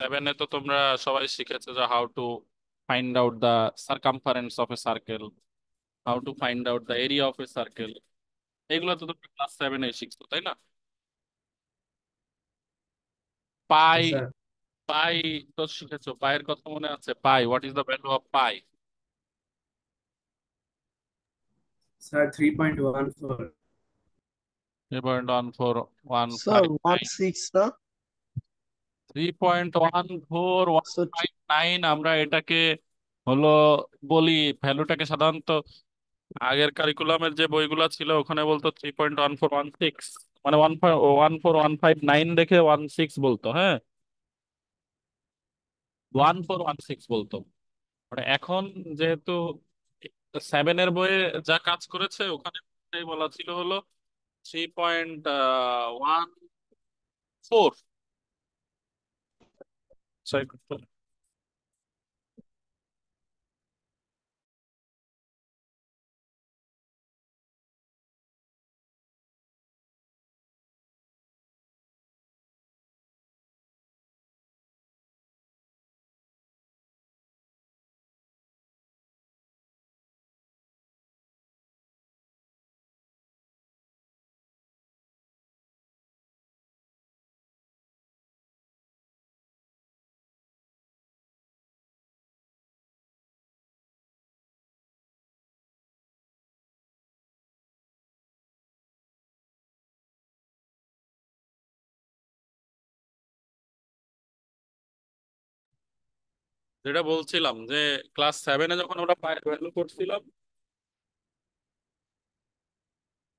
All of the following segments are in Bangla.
সেভেনে তো তোমরা সবাই শিখেছো যে how to find out the circumference of a circle, how to find out the area of a circle. এগুলো তো তোমরা ক্লাস সেভেনে শিখছো, তাই না? পাই, স্যার। পাই তো শিখেছো। পায়ের কথা মনে আছে? Pi, what is the value of pi? Sir 3.14। 3.14 sir 159। 16 না? 3.14 স্যার 159 আমরা এটাকে হলো বলি। ভ্যালুটাকে সাধারণত আগের কারিকুলামের যে বইগুলো ছিল ওখানে বলতো 3.1416, মানে 1.14159 দেখে 16 বলতো। হ্যাঁ, 1416 বলতো। মানে এখন যেহেতু সেভেনের বইয়ে যা কাজ করেছে ওখানে ওটাই বলা ছিল হলো 3.14। যেটা বলছিলাম যে ক্লাস সেভেনে যখন আমরা পায়ের ভ্যালু করছিলাম,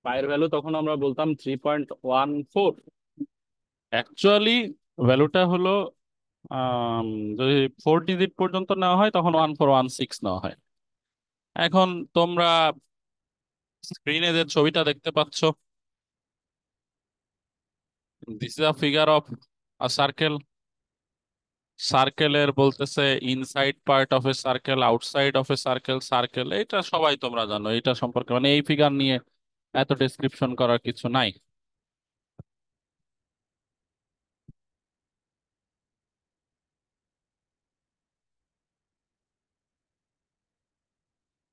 পায়ের ভ্যালু তখন আমরা বলতাম 3.14। অ্যাকচুয়ালি ভ্যালুটা হলো যদি 4 ডিজিট পর্যন্ত নেওয়া হয় তখন 1416 নেওয়া হয়। এখন তোমরা স্ক্রিনে যে ছবিটা দেখতে পাচ্ছ, this is a figure of a circle. সার্কেলের বলতেছে inside part of a circle, outside of a circle. Circle এটা সবাই তোমরা জানো, এটা সম্পর্কে মানে এই ফিগার নিয়ে এত ডেসক্রিপশন করার কিছু নাই।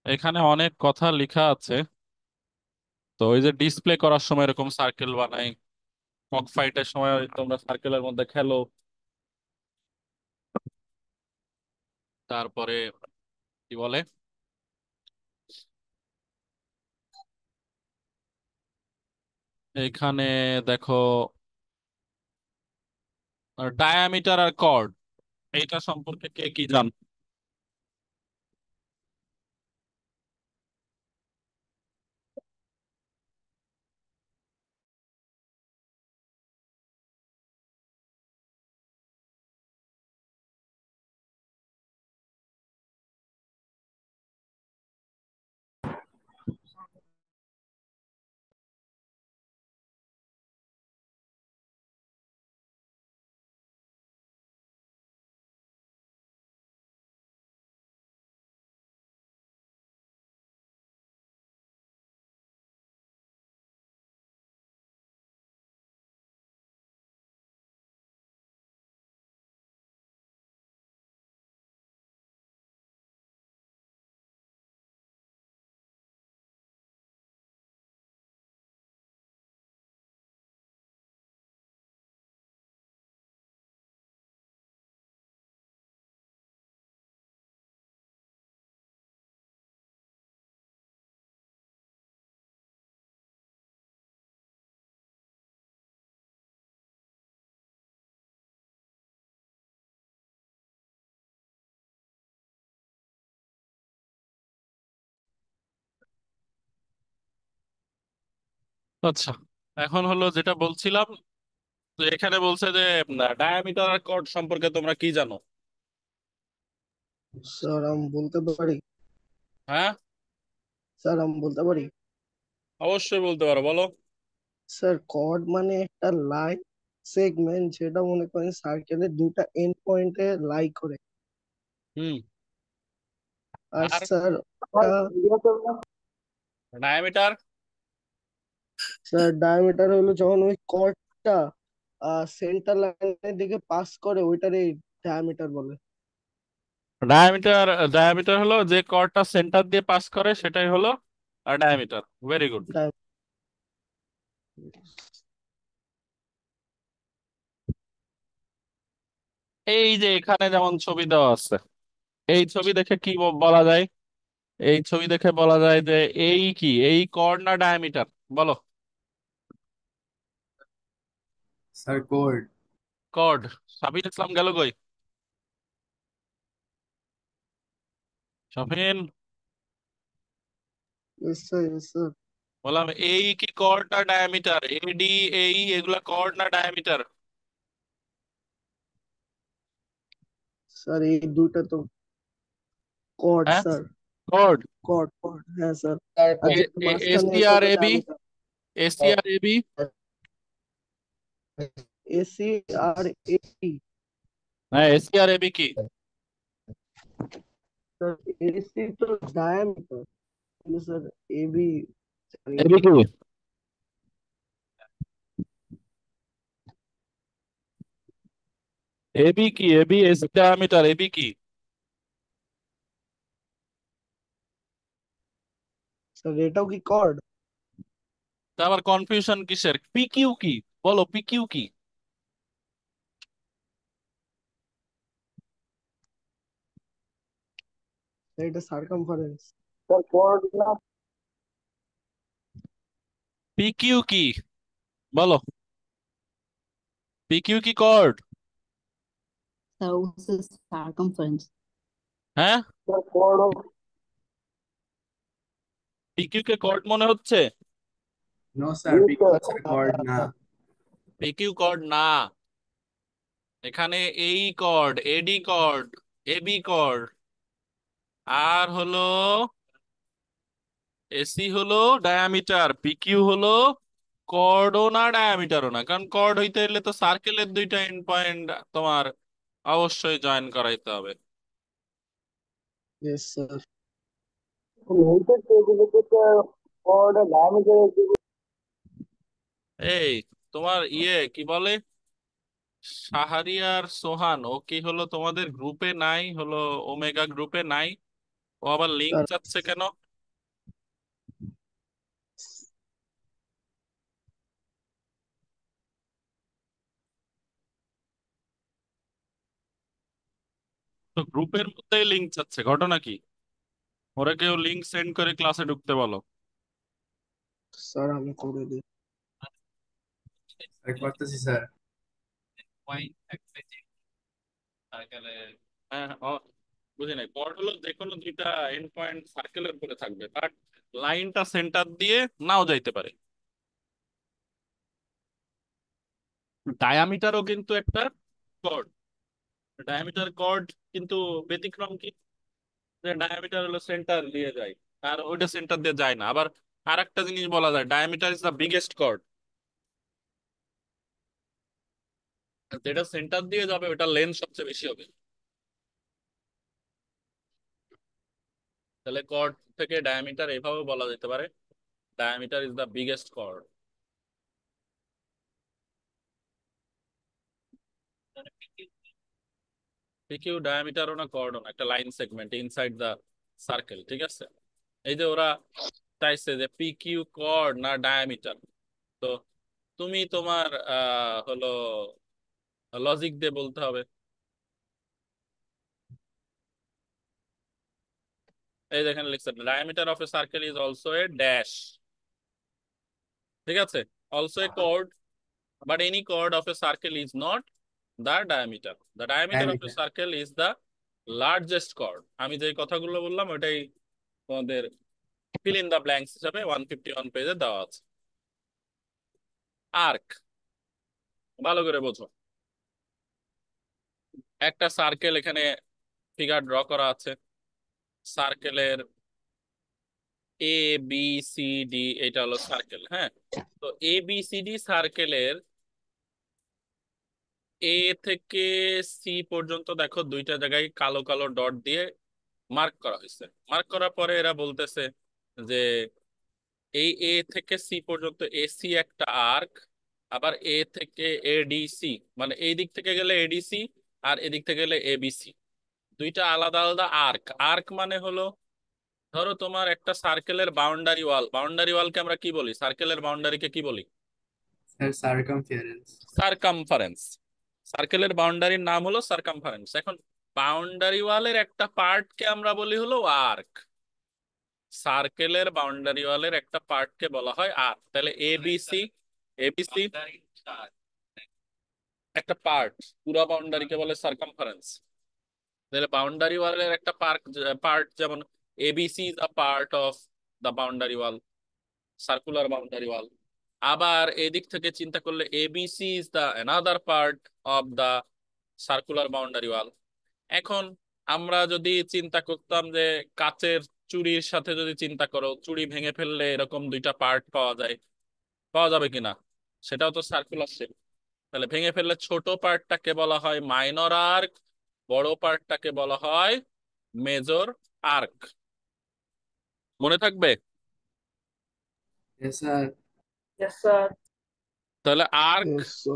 এখানে অনেক কথা লেখা আছে। তো ওই যে ডিসপ্লে করার সময় এরকম সার্কেল বানাই, কক ফাইটের সময় তোমরা সার্কেলের মধ্যে খেলো। তারপরে কি বলে, এখানে দেখো ডায়ামিটার আর কর্ড, এইটা সম্পর্কে কে কি জানো? আচ্ছা, এখন হলো যেটা বলছিলাম, তো এখানে বলছে যে ডায়ামিটার আর কর্ড সম্পর্কে তোমরা কি জানো? স্যার আমি বলতে পারি। হ্যাঁ, স্যার আমি বলতে পারি। অবশ্যই বলতে পারো, বলো। স্যার কর্ড মানে একটা লাইন সেগমেন্ট যেটা মনে করেন সার্কেলের দুটা এন্ড পয়েন্টে লাই করে। হুম। আর আর স্যার ডায়ামিটার? স্যার ডায়ামিটার হলো যখন ওই কর্ডটা সেন্টার লাইনের দিকে পাস করে ওইটারে ডায়ামিটার বলে। ডায়ামিটার, ডায়ামিটার হলো যে কর্ডটা সেন্টার দিয়ে পাস করে সেটাই হলো ডায়ামিটার। Very good. এই যে এখানে যেমন ছবি দেওয়া আছে, এই ছবি দেখে কি বলা যায়? এই ছবি দেখে বলা যায় যে এই কি, এই কর্ড না ডায়ামিটার? বলো। Sir code. কর্ড। সাবির ইসলাম গেল কই? Shafin. Yes sir, yes sir. বললাম এই কি কর্ড না ডায়ামিটার? এডি, এই এগুলা কর্ড না ডায়ামিটার? স্যার এই দুইটা তো কর্ড হ্যাঁ, স্যার। কর্ড। কর্ড কর্ড, হ্যাঁ স্যার। আর যেটা মাঝখানে এসি এটা আর তো এবি, ডায়ামিটার। এসি আর এবি। এসি আর এপি। হ্যাঁ, এসি আর এবি কি? স্যার এসি তো ডায়ামিটার, কিন্তু স্যার এবি জানি না। এবি কি? এবি কি? এবি এসি ডায়ামিটার, এবি কি? স্যার এটাও কি কর্ড? তা আবার কনফিউশন কিসের? পিকিউ কি? বলো পিকিউ কি? এটা সার্কামফারেন্স। স্যার কর্ড না। পিকিউ কি? বলো। পিকিউ কি chord? So this is circumference. হ্যাঁ, স্যার কর্ড। পিকিউ কে কর্ড মনে হচ্ছে? নো স্যার, পিকিউ হচ্ছে কোড না। পিকিউ কর্ড না। এখানে এই chord, AD chord, AB chord, আর হলো এসি হলো ডায়ামিটার, পিকিউ হলো কর্ডও না ডায়ামিটারও না। কারণ কর্ড হইতে হলে তো সার্কেলের দুইটা এন্ড পয়েন্ট তোমার অবশ্যই জয়েন করাইতে হবে। Yes sir. কর্ড আর ডায়ামিটার। এই তোমার ইয়ে কি বলে, শাহরিয়ার সোহান, ও কি হলো তোমাদের গ্রুপে নাই? হলো ওমেগা গ্রুপে নাই? ও আবার লিংক স্যার চাচ্ছে কেন? তো গ্রুপের মধ্যেই লিংক চাচ্ছে, ঘটনা কি? ওরা কেউ লিংক সেন্ড করে ক্লাসে ঢুকতে বলো। স্যার আমি করে দিই। স্যার করতেছি স্যার। হ্যাঁ, বুঝি নাই। কর্ড হলো যে কোনো দুইটা এন্ড পয়েন্ট সার্কেলের উপরে থাকবে, বাট লাইনটা সেন্টার দিয়ে নাও যাইতে পারে। ডায়ামিটারও কিন্তু একটা কর্ড। ডায়ামিটার কর্ড, কিন্তু ব্যতিক্রম কি, যে ডায়ামিটার হলো সেন্টার দিয়ে যায়, আর ওইটা সেন্টার দিয়ে যায় না। আবার আর একটা জিনিস বলা যায়, diameter is the biggest chord. যেটা সেন্টার দিয়ে যাবে ওটা লেন্থ সবচেয়ে বেশি হবে। তাহলে কর্ড থেকে ডায়ামিটার এভাবে বলা যেতে পারে, diameter is the biggest chord. PQ ডায়ামিটারও না কর্ডও না, একটা line segment inside the circle, ঠিক আছে? এই যে ওরা চাইছে যে পিকিউ কর্ড না ডায়ামিটার, তো তুমি তোমার হলো লজিক দিয়ে বলতে হবে। এই দেখেন লিখছে, diameter of a circle is also a dash, ঠিক আছে? Also a chord, but any chord of a circle is not the diameter. The diameter of a diameter. Circle is the largest chord. আমি যে কথাগুলো বললাম ওটাই তোমাদের ফিল ইন দ্য ব্ল্যাঙ্কস হিসাবে 151 পেজে দেওয়া আছে। আর্ক, ভালো করে বোঝো। একটা সার্কেল এখানে ফিগার ড্র করা আছে। সার্কেলের এ বি সি ডি, এটা হলো সার্কেল, হ্যাঁ? তো এ বি সি ডি সার্কেলের এ থেকে সি পর্যন্ত দেখো দুইটা জায়গায় কালো কালো ডট দিয়ে মার্ক করা হয়েছে। মার্ক করার পরে এরা বলতেছে যে এই এ থেকে সি পর্যন্ত এসি একটা আর্ক, আবার এ থেকে এডিসি, মানে এই দিক থেকে গেলে এডিসি, আর এদিক থেকে গেলে এবিসি, দুইটা আলাদা আলাদা আর্ক। আর্ক মানে হলো, ধরো তোমার একটা সার্কেলের বাউন্ডারি ওয়াল, বাউন্ডারি ওয়ালকে আমরা কি বলি, সার্কেলের বাউন্ডারিকে কি বলি? Sir circumference. সারকামফারেন্স। সার্কেলের বাউন্ডারির নাম হলো সারকামফারেন্স। এখন বাউন্ডারি ওয়ালের একটা পার্টকে আমরা বলি হলো আর্ক, সার্কেলের বাউন্ডারি ওয়ালের একটা পার্টকে বলা হয় আর্ক। তাহলে এবিসি, এবিসি একটা পার্ট, পুরো বাউন্ডারিকে বলে সারকামফারেন্স। তাহলে বাউন্ডারি ওয়ালের একটা পার্ট যেমন ABC is a part of the boundary wall, circular boundary wall. আবার এদিক থেকে চিন্তা করলে ABC is the another part of the circular boundary wall. এখন আমরা যদি চিন্তা করতাম যে কাচের চুড়ির সাথে যদি চিন্তা করো, চুড়ি ভেঙে ফেললে এরকম দুইটা পার্ট পাওয়া যায়, পাওয়া যাবে কিনা? সেটাও তো সার্কুলার শেপ। তাহলে ভেঙে ফেললে ছোট পার্টটাকে বলা হয় মাইনর আর্ক, বড় পার্টটাকে বলা হয় মেজর আর্ক। মনে থাকবে? Yes sir. তাহলে আর্ক, Yes, so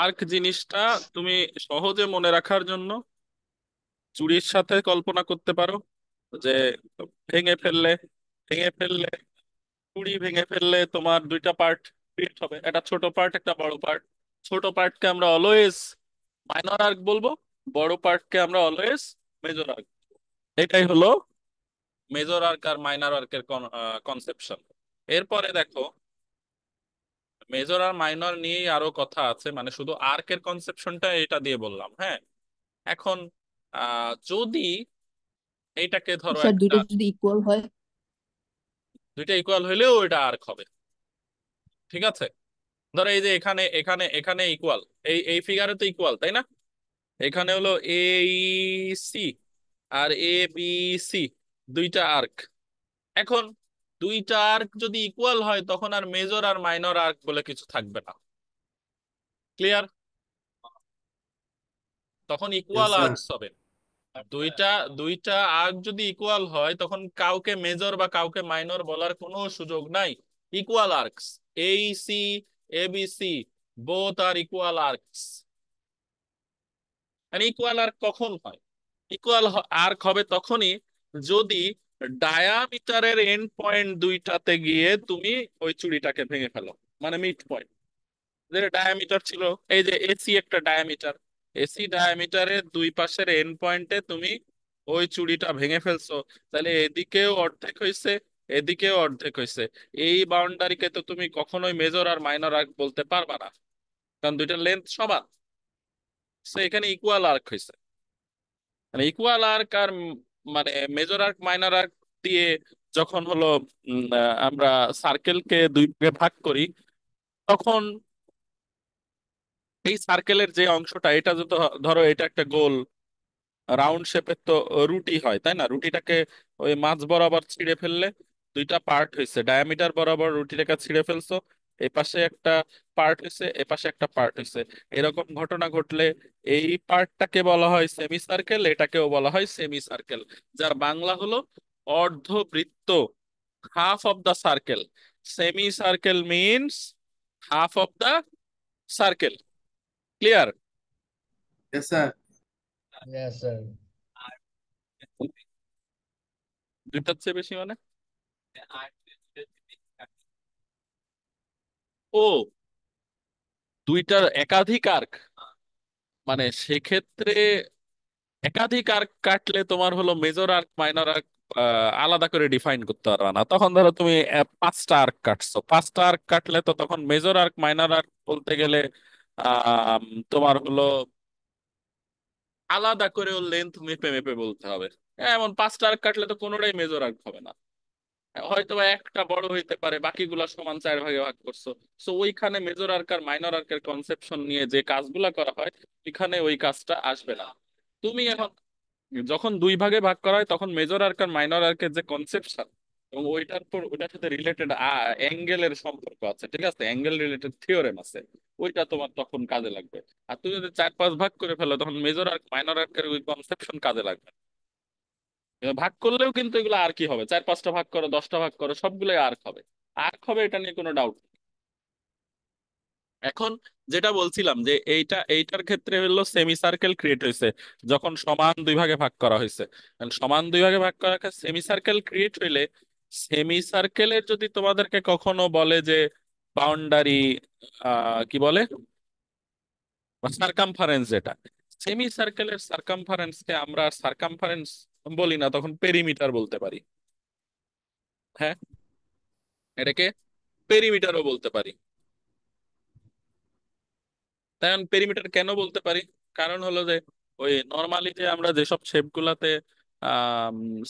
আর্ক জিনিসটা তুমি সহজে মনে রাখার জন্য চুড়ির সাথে কল্পনা করতে পারো যে ভেঙে ফেললে, ভেঙে ফেললে চুড়ি ভেঙে ফেললে তোমার দুইটা পার্ট ক্রিয়েট হবে, একটা ছোট পার্ট একটা বড় পার্ট। ছোট পার্টকে আমরা অলওয়েজ মাইনর আর্ক বলবো, বড় পার্টকে আমরা অলওয়েজ মেজর আর্ক। এটাই হলো মেজর আর্ক আর মাইনর আর্কের কনসেপশন। এরপরে দেখো, মেজর আর মাইনর নিয়েই আরো কথা আছে, মানে শুধু আর্কের কনসেপশনটা এটা দিয়ে বললাম, হ্যাঁ। এখন যদি এইটাকে ধরো স্যার একটা, দুইটা যদি ইকুয়াল হয়? দুইটা ইকুয়াল হইলেও এটা আর্ক হবে, ঠিক আছে। ধরো এই যে এখানে এখানে এখানে ইকুয়াল, এই এই ফিগারে তো ইকুয়াল, তাই না? এখানে হলো এ সি আর এ বি সি, দুইটা আর্ক। এখন দুইটা আর্ক যদি ইকুয়াল হয় তখন আর মেজর আর মাইনর আর্ক বলে কিছু থাকবে না। ক্লিয়ার? তখন ইয়েস ইকুয়াল স্যার। আর্কস হবে। দুইটা দুইটা আর্ক যদি ইকুয়াল হয় তখন কাউকে মেজর বা কাউকে মাইনর বলার কোনো সুযোগ নাই। Equal arcs, A C A B C, both are equal arcs. Equal arc কখন হয়? ইকুয়াল আর্ক হবে তখনই যদি ডায়ামিটারের এন্ড পয়েন্ট দুইটাতে গিয়ে তুমি ওই চুড়িটাকে ভেঙে ফেলো, মানে মিড পয়েন্ট। যে ডায়ামিটার ছিল, এই যে এসি একটা ডায়ামিটার, এসি ডায়ামিটারের দুই পাশের এন্ড পয়েন্টে তুমি ওই চুড়িটা ভেঙে ফেলছো, তাহলে এদিকেও অর্ধেক হয়েছে, এদিকেও অর্ধেক হয়েছে। এই বাউন্ডারিকে তো তুমি কখনোই মেজর আর মাইনর আর্ক বলতে পারবা না, কারণ দুইটার লেন্থ সমান। তো এখানে ইকুয়াল আর্ক হয়েছে। মানে ইকুয়াল আর্ক আর মানে মেজর আর্ক মাইনর আর্ক দিয়ে যখন হলো আমরা সার্কেলকে দুই ভাগে ভাগ করি, তখন এই সার্কেলের যে অংশটা, এটা যত, ধরো এটা একটা গোল রাউন্ড শেপের, তো রুটি হয় তাই না? রুটিটাকে ওই মাঝ বরাবর ছিঁড়ে ফেললে দুইটা পার্ট হয়েছে, ডায়ামিটার বরাবর রুটিটাকে ছিঁড়ে ফেলছো, এই পাশে একটা পার্ট হয়েছে, এ পাশে একটা পার্ট হয়েছে। এরকম ঘটনা ঘটলে এই পার্টটাকে বলা হয় সেমি সার্কেল, এটাকেও বলা হয় সেমি সার্কেল, যার বাংলা হলো অর্ধবৃত্ত, half of the circle. Semi circle means half of the circle. Clear? Yes sir. yes, sir. দুইটার চেয়ে বেশি মানে? ও, দুইটার একাধিক আর্ক, মানে সেক্ষেত্রে একাধিক আর্ক কাটলে তোমার হলো মেজর আর্ক মাইনর আর্ক আলাদা করে ডিফাইন করতে পারবে না। তখন ধরো তুমি পাঁচটা আর্ক কাটছো, পাঁচটা আর্ক কাটলে তো তখন মেজর আর্ক মাইনর আর্ক বলতে গেলে আম, তোমার হলো আলাদা করে ওর লেন্থ মেপে মেপে বলতে হবে। এমন পাঁচটা আর্ক কাটলে তো কোনোটাই মেজর আর্ক হবে না, হয়তো বা একটা বড় হইতে পারে, বাকিগুলা সমান চার ভাগে ভাগ করছো। সো ওইখানে মেজর আর্ক আর মাইনর আর্কের কনসেপশন নিয়ে যে কাজগুলা করা হয়, এখানে ওই কাজটা আসবে না। তুমি এখন যখন দুই ভাগে ভাগ করা হয় তখন মেজর আর্ক আর মাইনর আর্কের যে কনসেপশন এবং ওইটার পর ওইটার সাথে রিলেটেড অ্যাঙ্গেলের সম্পর্ক আছে, ঠিক আছে, অ্যাঙ্গেল রিলেটেড থিওরেম আছে, ওইটা তোমার তখন কাজে লাগবে। আর তুমি যদি চার পাঁচ ভাগ করে ফেলো তখন মেজর আর্ক মাইনর আর্কের ওই কনসেপশন কাজে লাগবে না। এবার ভাগ করলেও কিন্তু এগুলো আর কি হবে, চার পাঁচটা ভাগ করো, 10টা ভাগ করো, সবগুলোই আর্ক হবে। আর্ক হবে, এটা নিয়ে কোনো ডাউট। এখন যেটা বলছিলাম যে এইটার ক্ষেত্রে হলো সেমি সার্কেল ক্রিয়েট হয়েছে যখন সমান দুই ভাগে ভাগ করা হয়েছে। সমান দুই ভাগে ভাগ করা সেমি সার্কেল ক্রিয়েট হইলে সেমি সার্কেলের যদি তোমাদেরকে কখনো বলে যে বাউন্ডারি কি বলে সার্কামফারেন্স, যেটা সেমি সার্কেলের সার্কামফারেন্সকে আমরা সার্কামফারেন্স বলি না, তখন পেরিমিটার বলতে পারি। হ্যাঁ, এটাকে পেরিমিটারও বলতে পারি। তাই আমি পেরিমিটার কেন বলতে পারি, কারণ হলো যে ওই নর্মালি যে আমরা যেসব শেপ গুলাতে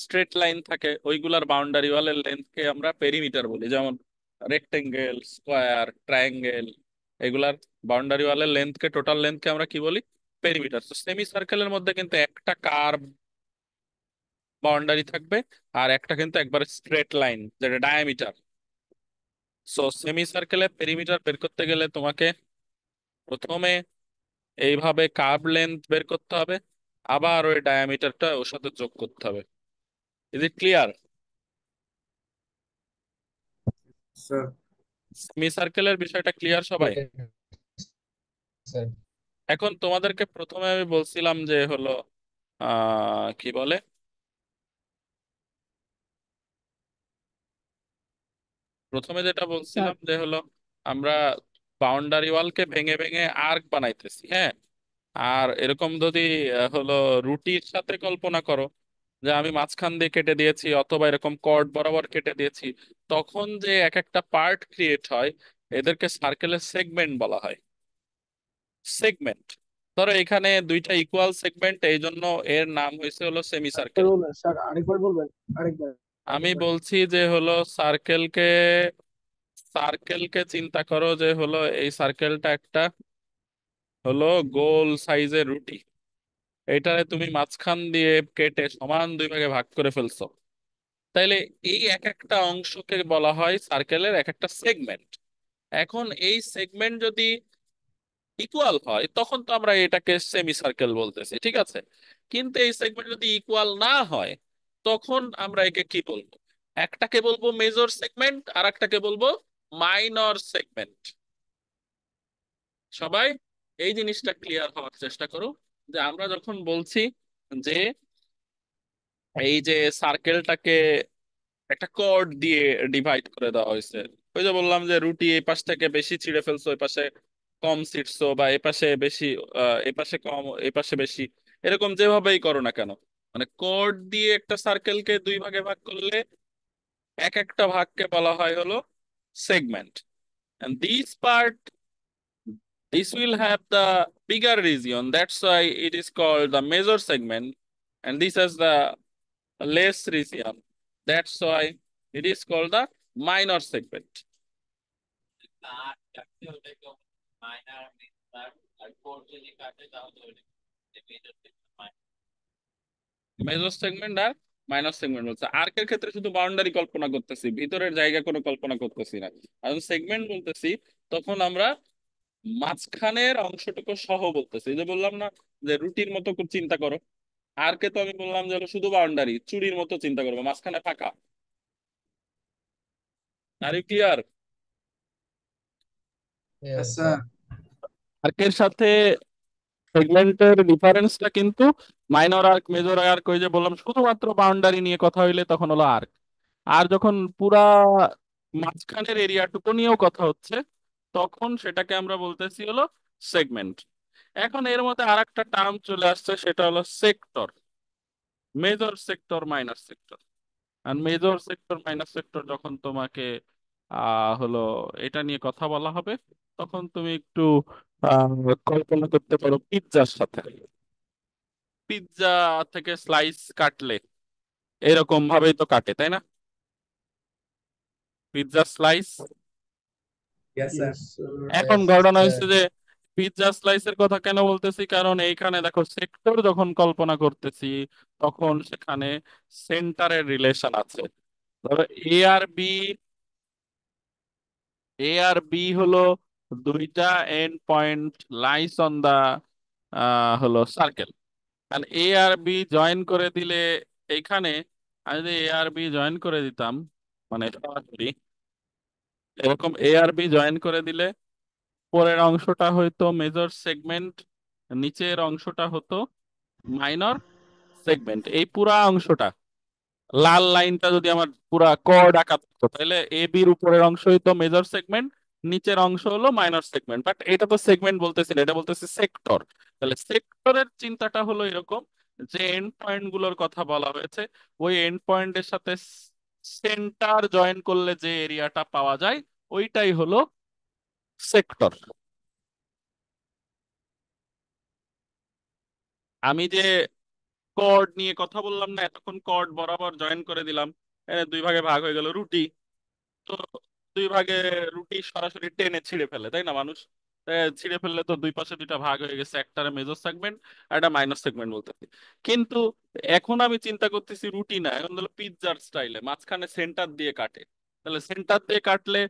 স্ট্রেট লাইন থাকে ওইগুলার বাউন্ডারি ওয়ালের লেন্থকে আমরা পেরিমিটার বলি, যেমন রেক্টেঙ্গেল, স্কোয়ার, ট্রায়াঙ্গেল, এগুলার বাউন্ডারি ওয়ালের লেন্থকে, টোটাল লেন্থকে আমরা কি বলি, পেরিমিটার। তো সেমি সার্কেলের মধ্যে কিন্তু একটা কার্ভ বাউন্ডারি থাকবে আর একটা কিন্তু একবারে স্ট্রেট লাইন যেটা ডায়ামিটার। সো সেমি সার্কেলের পেরিমিটার বের করতে গেলে তোমাকে প্রথমে এইভাবে কার্ভ লেন্থ বের করতে হবে, আবার ওই ডায়ামিটারটা ওর সাথে যোগ করতে হবে। Is it clear? Sir. Semi সার্কেলের বিষয়টা ক্লিয়ার সবাই? স্যার এখন তোমাদেরকে প্রথমে আমি বলছিলাম যে হলো কি বলে, প্রথমে যেটা স্যার বলছিলাম যে হলো আমরা বাউন্ডারি ওয়ালকে ভেঙে ভেঙে আর্ক বানাইতেছি। হ্যাঁ, আর এরকম যদি হলো রুটির সাথে কল্পনা করো যে আমি মাঝখান দিয়ে কেটে দিয়েছি অথবা এরকম কর্ড বরাবর কেটে দিয়েছি, তখন যে এক একটা পার্ট ক্রিয়েট হয় এদেরকে সার্কেলের সেগমেন্ট বলা হয়। সেগমেন্ট, ধরো এখানে দুইটা ইকুয়াল সেগমেন্ট, এই জন্য এর নাম হয়েছে হলো সেমি আরেকবার সার্কেল। বলবেন স্যার, আরেকবার বলবেন, আরেকবার আমি আরেকবার বলছি যে হলো সার্কেলকে, সার্কেলকে চিন্তা করো যে হলো এই সার্কেলটা একটা হলো গোল সাইজের রুটি, এটারে তুমি মাঝখান দিয়ে কেটে সমান দুই ভাগে ভাগ করে ফেলছো। তাইলে এই এক একটা অংশকে বলা হয় সার্কেলের এক একটা সেগমেন্ট। এখন এই সেগমেন্ট যদি ইকুয়াল হয় তখন তো আমরা এটাকে সেমি সার্কেল বলতেছি, ঠিক আছে। কিন্তু এই সেগমেন্ট যদি ইকুয়াল না হয় তখন আমরা একে কি বলবো, একটাকে বলবো মেজর সেগমেন্ট আর একটাকে বলবো মাইনর সেগমেন্ট। সবাই এই জিনিসটা ক্লিয়ার হওয়ার চেষ্টা করো যে আমরা যখন বলছি যে এই যে সার্কেলটাকে একটা কর্ড দিয়ে ডিভাইড করে দেওয়া হয়েছে, ওই যে বললাম যে রুটি এই পাশ থেকে বেশি ছিঁড়ে ফেলছো ওই পাশে কম ছিঁড়ছো, বা এই পাশে বেশি এই পাশে কম এই পাশে বেশি, এরকম যেভাবেই করো না কেন, মানে কর্ড দিয়ে একটা সার্কেলকে দুই ভাগে ভাগ করলে এক একটা ভাগকে বলা হয় হলো segment. and this part, this will have the bigger region, that's why it is called the major segment, and this has the less region, that's why it is called the minor segment. Major segment আর মাইনর সেগমেন্ট বলছে, আর্কের ক্ষেত্রে শুধু বাউন্ডারি কল্পনা করতেছি, ভিতরের জায়গা কোনো কল্পনা করতেছি না। আর সেগমেন্ট বলতেছি তখন আমরা মাঝখানের অংশটুকু সহ বলতেছি। এই যে বললাম না যে রুটির মতো করে চিন্তা করো, আর্কে তো আমি বললাম যে হলো শুধু বাউন্ডারি, চুড়ির মতো চিন্তা করবো, মাঝখানে ফাঁকা। Are you clear? Yes, sir sir. আর্কের সাথে সেগমেন্টের ডিফারেন্সটা কিন্তু মাইনর আর্ক, মেজর আর্ক, ওই যে বললাম শুধুমাত্র বাউন্ডারি নিয়ে কথা হইলে তখন হলো আর্ক, আর যখন পুরা মাঝখানের এরিয়াটুকু নিয়েও কথা হচ্ছে তখন সেটাকে আমরা বলতেছি হলো সেগমেন্ট। এখন এর মধ্যে আর একটা টার্ম চলে আসছে, সেটা হলো sector, major sector, minor sector. আর মেজর সেক্টর মাইনর সেক্টর যখন তোমাকে হলো এটা নিয়ে কথা বলা হবে তখন তুমি একটু আহ কল্পনা করতে পারো পিৎজার সাথে, পিৎজা থেকে স্লাইস কাটলে এরকম ভাবেই তো কাটে, তাই না? Pizza slice. Yes, sir. Yes sir. এখন ঘটনা হয়েছে যে পিৎজা স্লাইসের কথা কেন বলতেছি, কারণ এইখানে দেখো সেক্টর যখন কল্পনা করতেছি তখন সেখানে সেন্টারের রিলেশন আছে। ধরো এ আর বি, এ আর বি হলো দুইটা end point lies on the হলো সার্কেল, আর এ আর বি জয়েন করে দিলে এইখানে আমি যদি এ আর বি জয়েন করে দিতাম, মানে সরাসরি এরকম এ আর বি জয়েন করে দিলে উপরের অংশটা হয়তো মেজর সেগমেন্ট, নিচের অংশটা হতো মাইনর সেগমেন্ট। এই পুরা অংশটা, লাল লাইনটা যদি আমার পুরা কর্ড আঁকা থাকতো, তাহলে এ বির উপরের অংশ হইতো মেজর সেগমেন্ট, নিচের অংশ হলো মাইনর সেগমেন্ট। বাট এটা তো সেগমেন্ট বলতেছি না, এটা বলতেছি সেক্টর। তাহলে সেক্টরের চিন্তাটা হলো এরকম, যে এন্ড পয়েন্ট গুলোর কথা বলা হয়েছে, ওই এন্ড পয়েন্টের সাথে সেন্টার জয়েন করলে যে এরিয়াটা পাওয়া যায় ওইটাই হলো সেক্টর। আমি যে কর্ড নিয়ে কথা বললাম না এতক্ষণ, কর্ড বরাবর জয়েন করে দিলাম, দুই ভাগে ভাগ হয়ে গেল রুটি। তো দুই ভাগে রুটি সরাসরি টেনে ছিঁড়ে ফেলে, তাই না মানুষ? ছিঁড়ে ফেললে তো দুই পাশে দুইটা ভাগ হয়ে গেছে, একটা মেজর সেগমেন্ট আর একটা মাইনর সেগমেন্ট বলতেছি। কিন্তু এখন আমি চিন্তা করতেছি রুটি না, এখন হলো পিৎজার স্টাইলে মাঝখানে সেন্টার দিয়ে কাটে। তাহলে সেন্টার দিয়ে কাটলে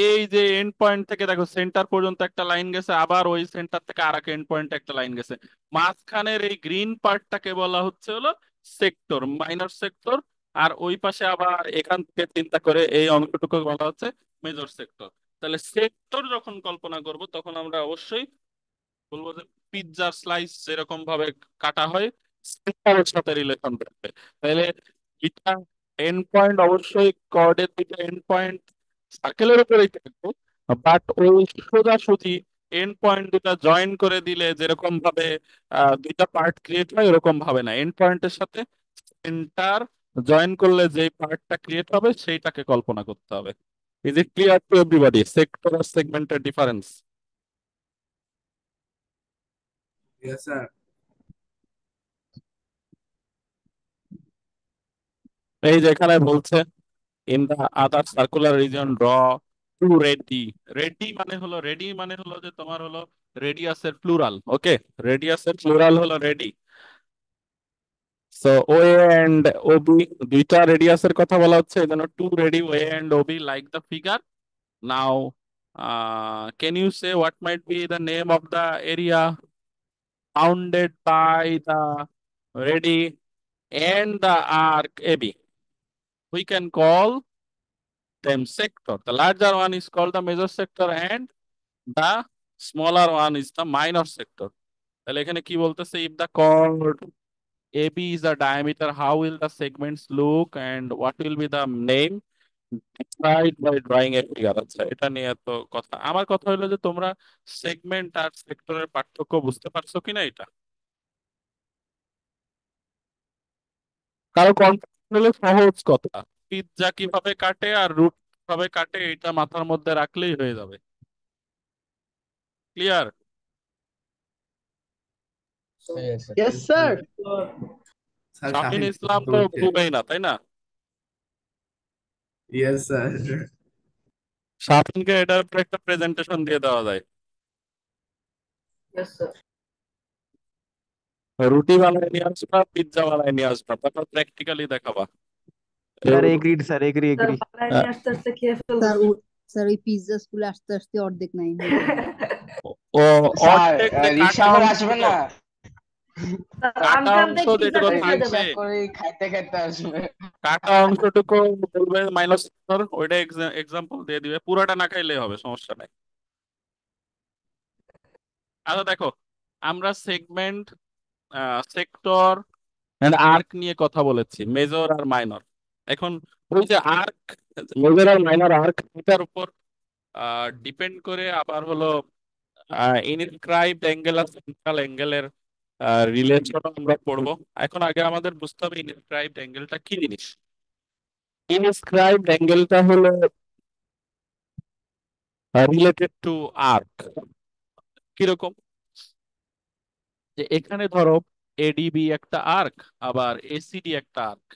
এই যে এন্ড পয়েন্ট থেকে দেখো সেন্টার পর্যন্ত একটা লাইন গেছে, আবার ওই সেন্টার থেকে আর এক এন্ড পয়েন্টে একটা লাইন গেছে, মাঝখানের এই গ্রিন পার্টটাকে বলা হচ্ছে হলো সেক্টর, মাইনর সেক্টর। আর ওই পাশে আবার এখান থেকে চিন্তা করে এই অংশটুকু বলা হচ্ছে মেজর সেক্টর। তাহলে সেক্টর যখন কল্পনা করব তখন আমরা অবশ্যই বলবো যে পিৎজার স্লাইস যেরকম ভাবে কাটা হয় সেক্টরের সাথে রিলেশন থাকবে। তাহলে এটা এন্ড পয়েন্ট অবশ্যই কর্ডের দুইটা এন্ড পয়েন্ট সার্কেলের উপরেই থাকবে, বাট ওই সোজাসুজি এন্ড পয়েন্ট দুটা জয়েন করে দিলে যেরকম ভাবে দুইটা পার্ট ক্রিয়েট হয় ওরকম ভাবে না, এন্ড পয়েন্টের সাথে সেন্টার জয়েন করলে যে পার্টটা ক্রিয়েট হবে সেইটাকে কল্পনা করতে হবে। Is it clear to everybody sector আর সেগমেন্টের ডিফারেন্স? Yes, sir. এই যে এখানে বলছে in the other circular region draw two radii. Radii মানে হলো যে তোমার হলো রেডিয়াসের প্লুরাল। ওকে, রেডিয়াসের প্লুরাল হলো radii. So O and OB দুইটা রেডিয়াসের কথা বলা হচ্ছে, এই জন্য two radii O and OB like the figure. Now can you say what might be the name of the area bounded by the ready and the arc AB? We can call them sector. The larger one is called the major sector and the smaller one is the minor sector. তাহলে এখানে কি বলতেছে, if the chord AB is the diameter, how will the segments look and what will be the name? Right, by drawing a figure। আচ্ছা, এটা নিয়ে তো কথা, আমার কথা হলো যে তোমরা সেগমেন্ট আর সেক্টরের পার্থক্য বুঝতে পারছো কিনা এটা? কারো কনফিউশন হলে সহজ কথা, পিৎজা কিভাবে কাটে আর রুট কিভাবে কাটে এটা মাথার মধ্যে রাখলেই হয়ে যাবে। Clear? Yes, sir. Yes, sir. Sir, Shahin Shahid, Islam তো good. ঘুমেই না, তাই না? Yes, sir. শাহিনকে এটার উপর একটা প্রেজেন্টেশন দিয়ে দেওয়া যায়, রুটি বানায় নিয়ে আসবা, পিৎজা বানায় নিয়ে আসবা, তারপর প্র্যাকটিক্যালি দেখাবা। Sir agreed sir agree agree ah, sir sir ওই পিৎজা স্কুলে আসতে আসতে অর্ধেক নাই হয়ে যাবে। ও স্যার অর্ধেক যে রিক্সা কাটা করে অংশ, আসবে না, কাটা অংশ যেটুকু রিক্সা থাকবে, করে খাইতে খাইতে আসবে। কাটা অংশটুকু বলবে মাইনাস, ওইটা এক্সাম্পল দিয়ে দিবে, পুরোটা না খাইলে হবে, সমস্যা নাই। আচ্ছা দেখো, আমরা সেগমেন্ট, সেক্টর এন্ড আর্ক নিয়ে কথা বলেছি, মেজর আর মাইনর। এখন ওই যে আর্ক, মেজর আর মাইনর আর্ক, এটার উপর ডিপেন্ড করে আবার হলো ইনস্ক্রাইবড অ্যাঙ্গেল আর সেন্ট্রাল অ্যাঙ্গেলের রিলেশন আমরা পড়বো। এখন আগে আমাদের বুঝতে হবে ইনস্ক্রাইবড অ্যাঙ্গেলটা কি জিনিস। ইনস্ক্রাইবড অ্যাঙ্গেলটা হলো রিলেটেড টু আর্ক। কিরকম? যে এখানে ধরো এডিবি একটা আর্ক, আবার এসিডি একটা আর্ক।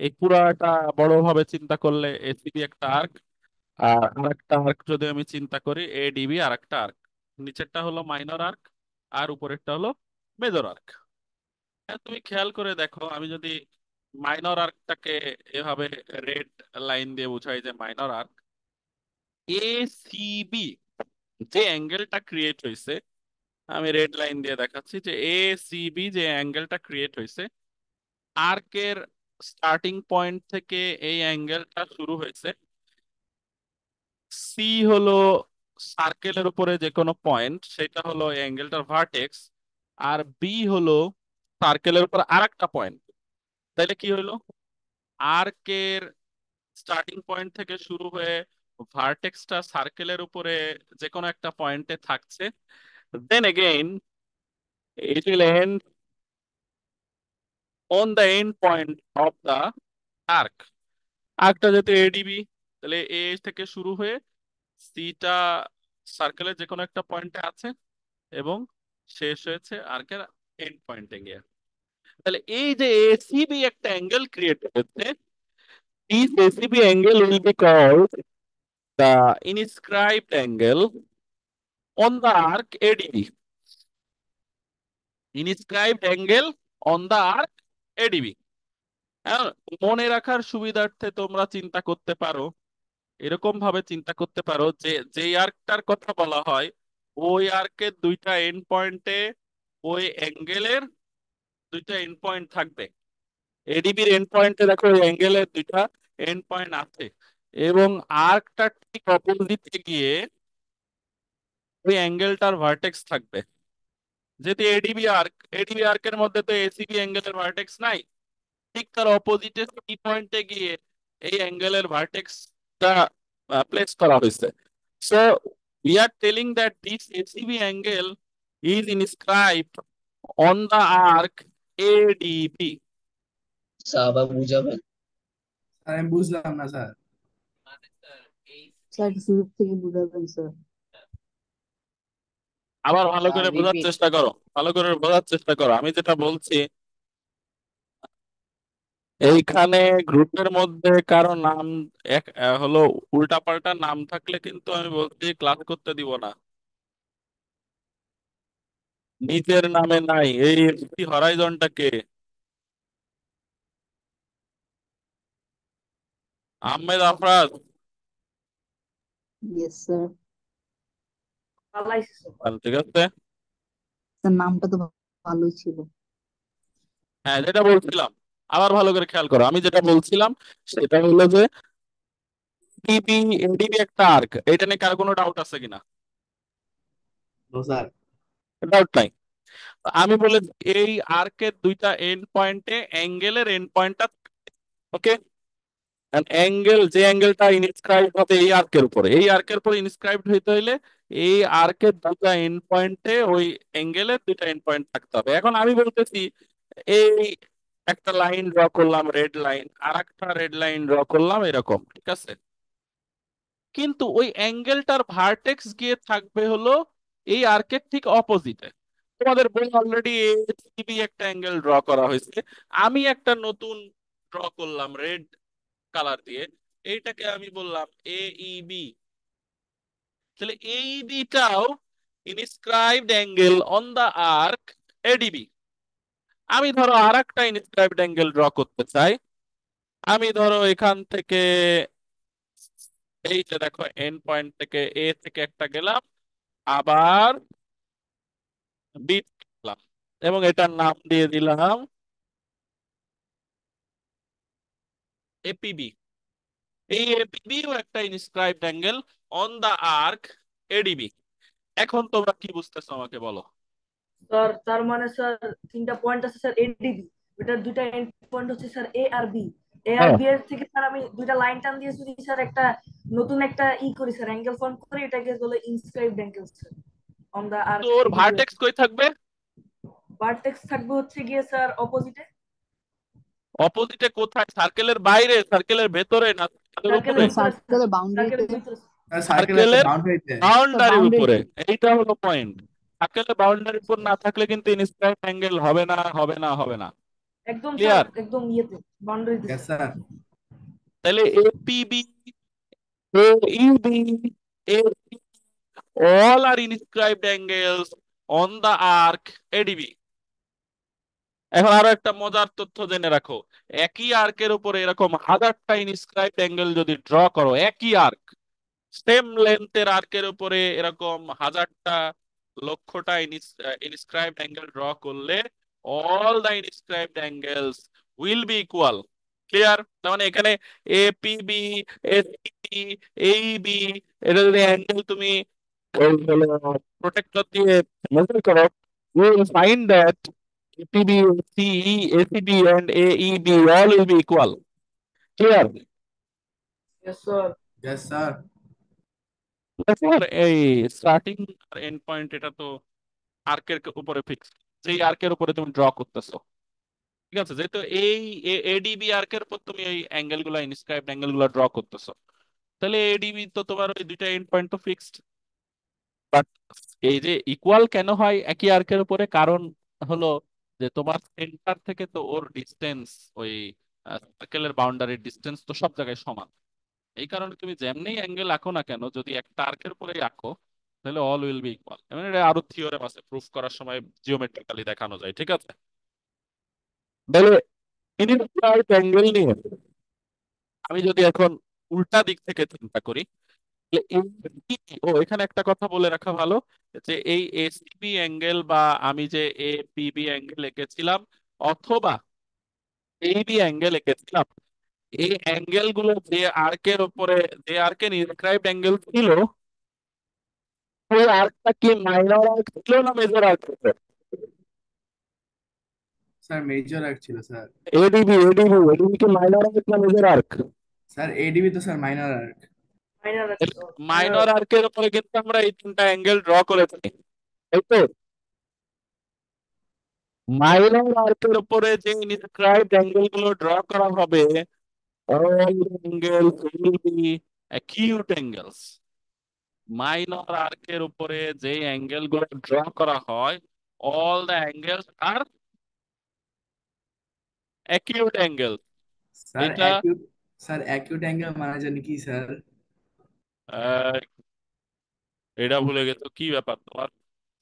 এই পুরাটা বড় ভাবে চিন্তা করলে এসিডি একটা আর্ক, আর আরেকটা আর্ক যদি আমি চিন্তা করি এডিবি আর একটা আর্ক। নিচেরটা হলো মাইনর আর্ক আর উপরেরটা হলো মেজর আর্ক। তুমি খেয়াল করে দেখো, আমি যদি মাইনর আর্কটাকে এভাবে রেড লাইন দিয়ে বুঝাই যে মাইনর আর্ক, এসিবি যে অ্যাঙ্গেলটা ক্রিয়েট হয়েছে, আমি রেড লাইন দিয়ে দেখাচ্ছি যে এসিবি যে অ্যাঙ্গেলটা ক্রিয়েট হয়েছে, আর্কের স্টার্টিং পয়েন্ট থেকে এই অ্যাঙ্গেলটা শুরু হয়েছে। সি হলো সার্কেলের উপরে যে কোনো পয়েন্ট, সেটা হলো অ্যাঙ্গেলটার ভার্টেক্স, আর বি হলো সার্কেলের উপর আরেকটা পয়েন্ট। তাইলে কি হলো, আর্কের স্টার্টিং পয়েন্ট থেকে শুরু হয়ে ভার্টেক্সটা সার্কেলের উপরে যে কোনো একটা পয়েন্টে থাকছে, then again it will end on the end point of the arc. আর্কটা যেহেতু এডিবি, তাহলে এ থেকে শুরু হয়ে সিটা সার্কেলের যে কোনো একটা পয়েন্টে আছে এবং শেষ হয়েছে আর্কের এন্ড পয়েন্টে গিয়ে। তাহলে এই যে এসিবি একটা অ্যাঙ্গেল ক্রিয়েট হয়েছে, this ACB angle will be called the inscribed angle on the arc ADB. Inscribed angle on the arc ADB. হ্যাঁ, মনে রাখার সুবিধার্থে তোমরা চিন্তা করতে পারো, এরকম ভাবে চিন্তা করতে পারো যে যে আর্কটার কথা বলা হয়, ওই আর্কের দুইটা এন্ড পয়েন্টে ওই অ্যাঙ্গেলের দুইটা এন্ড পয়েন্ট থাকবে। এডিবির এন্ড পয়েন্টে দেখো ওই অ্যাঙ্গেলের দুইটা এন্ড পয়েন্ট আছে, এবং আর্কটা ঠিক অপোজিটে গিয়ে ওই অ্যাঙ্গেলটার ভার্টেক্স থাকবে। যেহেতু এডিবি আর্কের মধ্যে তো এসিবি অ্যাঙ্গেলের ভার্টেক্স নাই, ঠিক তার অপোজিটে সি পয়েন্টে গিয়ে এই অ্যাঙ্গেলের ভার্টেক্সটা প্লেস করা হয়েছে। So we are telling that this ACB angle is inscribed on the arc ADB. আবার বুঝাবেন? স্যার আমি বুঝলাম না স্যার। স্যার শুরু থেকে বুঝাবেন স্যার। আবার ভালো করে বোঝার রিপিট। চেষ্টা করো, ভালো করে বোঝার চেষ্টা করো। আমি যেটা বলছি, এইখানে গ্রুপের মধ্যে কারো নাম হলো উল্টাপাল্টা নাম থাকলে কিন্তু আমি বলছি ক্লাস করতে দিব না। নিজের নামে নাই। এই এফসি হরাইজনটা কে? আহমেদ আফরাজ। Yes sir. ঠিক আছে, স্যার নামটা তো ভালোই ছিল। হ্যাঁ যেটা বলছিলাম আবার ভালো করে খেয়াল করো। আমি যেটা বলছিলাম সেটা হলো যে টিবি এডিবি একটা আর্ক, এটা নিয়ে কার কোনো ডাউট আছে কিনা? No sir. ডাউট নাই। আমি বলে এই আর্কের দুইটা এন্ড পয়েন্টে অ্যাঙ্গেলের এন্ড পয়েন্টটা, ওকে, অ্যাঙ্গেল যে অ্যাঙ্গেলটা ইনস্ক্রাইব হবে এই আর্কের উপরে, এই আর্কের উপরে ইনস্ক্রাইবড হইতে হইলে এই আর্কের দুটা এন্ড পয়েন্টে ওই অ্যাঙ্গেলের দুইটা এন্ড পয়েন্ট থাকতে হবে। এখন আমি বলতেছি এই একটা লাইন ড্র করলাম রেড লাইন, আর একটা রেড লাইন ড্র করলাম এরকম, ঠিক আছে, কিন্তু ওই অ্যাঙ্গেলটার ভার্টেক্স গিয়ে থাকবে হলো এই আর্কের ঠিক অপোজিটে। তোমাদের বই অলরেডি এসিবি একটা অ্যাঙ্গেল ড্র করা হয়েছে, আমি একটা নতুন ড্র করলাম রেড কালার দিয়ে, এইটাকে আমি বললাম এইবি। তাহলে এইবিটাও inscribed angle on the arc ADB. আমি ধরো আর একটা ইনস্ক্রাইবড অ্যাঙ্গেল ড্র করতে চাই, আমি ধরো এখান থেকে এই যে দেখো এন্ড পয়েন্ট থেকে এ থেকে একটা গেলাম, আবার বি গেলাম, এবং এটার নাম দিয়ে দিলাম এপিবি। এই এপিবিও একটা inscribed angle on the arc ADB. এখন তোমরা কি বুঝতেছো আমাকে বলো? স্যার তার মানে স্যার তিনটা পয়েন্ট আছে স্যার এডিবি, এটার দুইটা এন্ড পয়েন্ট হচ্ছে স্যার এ আর বি। এ আর বি এর থেকে স্যার আমি দুইটা লাইন টান দিয়ে যদি স্যার একটা নতুন একটা করি স্যার, অ্যাঙ্গেল ফর্ম করি, এটাকে বলে inscribed angle sir on the arc. তোর ভার্টেক্স কই থাকবে? ভার্টেক্স থাকবে হচ্ছে গিয়ে স্যার অপোজিটে। অপোজিটে কোথায়? সার্কেলের বাইরে, সার্কেলের ভেতরে, না সার্কেলের উপরে? সার্কেলের বাউন্ডারিতে। সার্কেলের বাউন্ডারিতে। বাউন্ডারির উপরে, বাউন্ডারিতে। এইটা হলো পয়েন্ট। সার্কেলের বাউন্ডারির উপর না থাকলে কিন্তু ইনস্ক্রাইব অ্যাঙ্গেল হবে না, হবে না, হবে না। একদম ক্লিয়ার? স্যার একদম ইয়েতে বাউন্ডারিতে। Yes sir. তাহলে এপিবি, এইবি, AC all are inscribed angles on the arc ADB. এখন আরো একটা মজার তথ্য জেনে রাখো, একই আর্কের উপরে এরকম হাজারটা ইনস্ক্রাইবড অ্যাঙ্গেল যদি ড্র করো, একই আর্ক সেম লেন্থের আর্কের উপরে এরকম হাজারটা লক্ষটা ইনস্ক্রাইবড অ্যাঙ্গেল ড্র করলে all the inscribed angles will be equal. Clear? তার মানে এখানে এপিবি, এসিবি, এইবি, এটা যদি অ্যাঙ্গেল তুমি ওই হলো প্রোটেক্টর দিয়ে মেজার করো, you will find that APB, CE, ACB and AEB all will be equal. Clear? Yes, sir. Yes, sir. Therefore, এই স্টার্টিং আর এন্ড পয়েন্ট এটা তো আর্কের উপরে ফিক্স, যেই আর্কের উপরে তুমি ড্র করতেছো, ঠিক আছে, যেহেতু এই এডিবি আর্কের উপর তুমি এই অ্যাঙ্গেল গুলা, ইনস্ক্রাইবড অ্যাঙ্গেল গুলা ড্র করতেছো, তাহলে এডিবি তো তোমার ওই দুইটা এন্ড পয়েন্ট তো ফিক্সড। বাট এই যে ইকুয়াল কেন হয় একই আর্কের উপরে, কারণ হলো যে তোমার সেন্টার থেকে তো ওর ডিস্টেন্স, ওই সার্কেলের বাউন্ডারির ডিস্টেন্স তো সব জায়গায় সমান। এই কারণে তুমি যেমনি অ্যাঙ্গেল আঁকো না কেন, যদি একটা আর্কের উপরেই আঁকো, তাহলে অল উইল বি ইকুয়াল। মানে এটা আরো থিওরেম আছে, প্রুফ করার সময় জিওমেট্রিক্যালি দেখানো যায়, ঠিক আছে। তাহলে ইনস্ক্রাইবড অ্যাঙ্গেল নিয়ে আমি যদি এখন উল্টা দিক থেকে চিন্তা করি, ও এখানে একটা কথা বলে রাখা ভালো, যে এই এসিবি অ্যাঙ্গেল বা আমি যে এপিবি অ্যাঙ্গেল এঁকেছিলাম অথবা এবি অ্যাঙ্গেল এঁকেছিলাম, এই অ্যাঙ্গেল গুলো যে আর্কের উপরে, যে আর্কের ইনস্ক্রাইবড অ্যাঙ্গেল ছিল, ওই আর্কটা কি মাইনর আর্ক ছিল না মেজর আর্ক ছিল? স্যার মেজর আর্ক ছিল স্যার। এডিবি কি মাইনর আর্ক না মেজর আর্ক? স্যার এডিবি তো sir minor arc. Minor, minor আর্কের উপরে কিন্তু আমরা এই তিনটা অ্যাঙ্গেল ড্র করেছি, তাই তো? মাইনর আর্কের উপরে যে ইনস্ক্রাইবড অ্যাঙ্গেল গুলো ড্র করা হবে, all angles will be acute angles. Minor আর্কের উপরে যে অ্যাঙ্গেল গুলো ড্র করা হয়, all the angles are acute angles. Sir এটা অ্যাকিউট অ্যাঙ্গেল মানে জানি কি স্যার? আহ, এটা ভুলে গেছো, কি ব্যাপার তোমার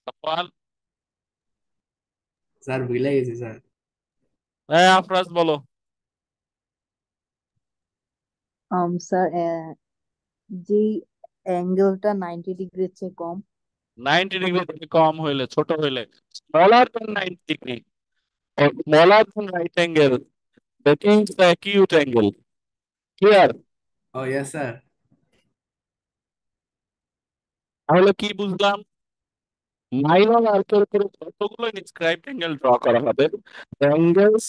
সাফওয়ান? স্যার ভুলে গেছি স্যার। হ্যাঁ আফরাজ বলো। স্যার যেই অ্যাঙ্গেলটা 90 ডিগ্রির চেয়ে কম। 90 ডিগ্রি থেকে কম হইলে, ছোট হইলে, smaller than 90 degree or smaller than right angle, that is the acute angle. Clear? ও ইয়েস স্যার। তাহলে কি বুঝলাম? মাইনর আর্কের উপরে যতগুলো ইনস্ক্রাইবড অ্যাঙ্গেল ড্র করা হবে, angles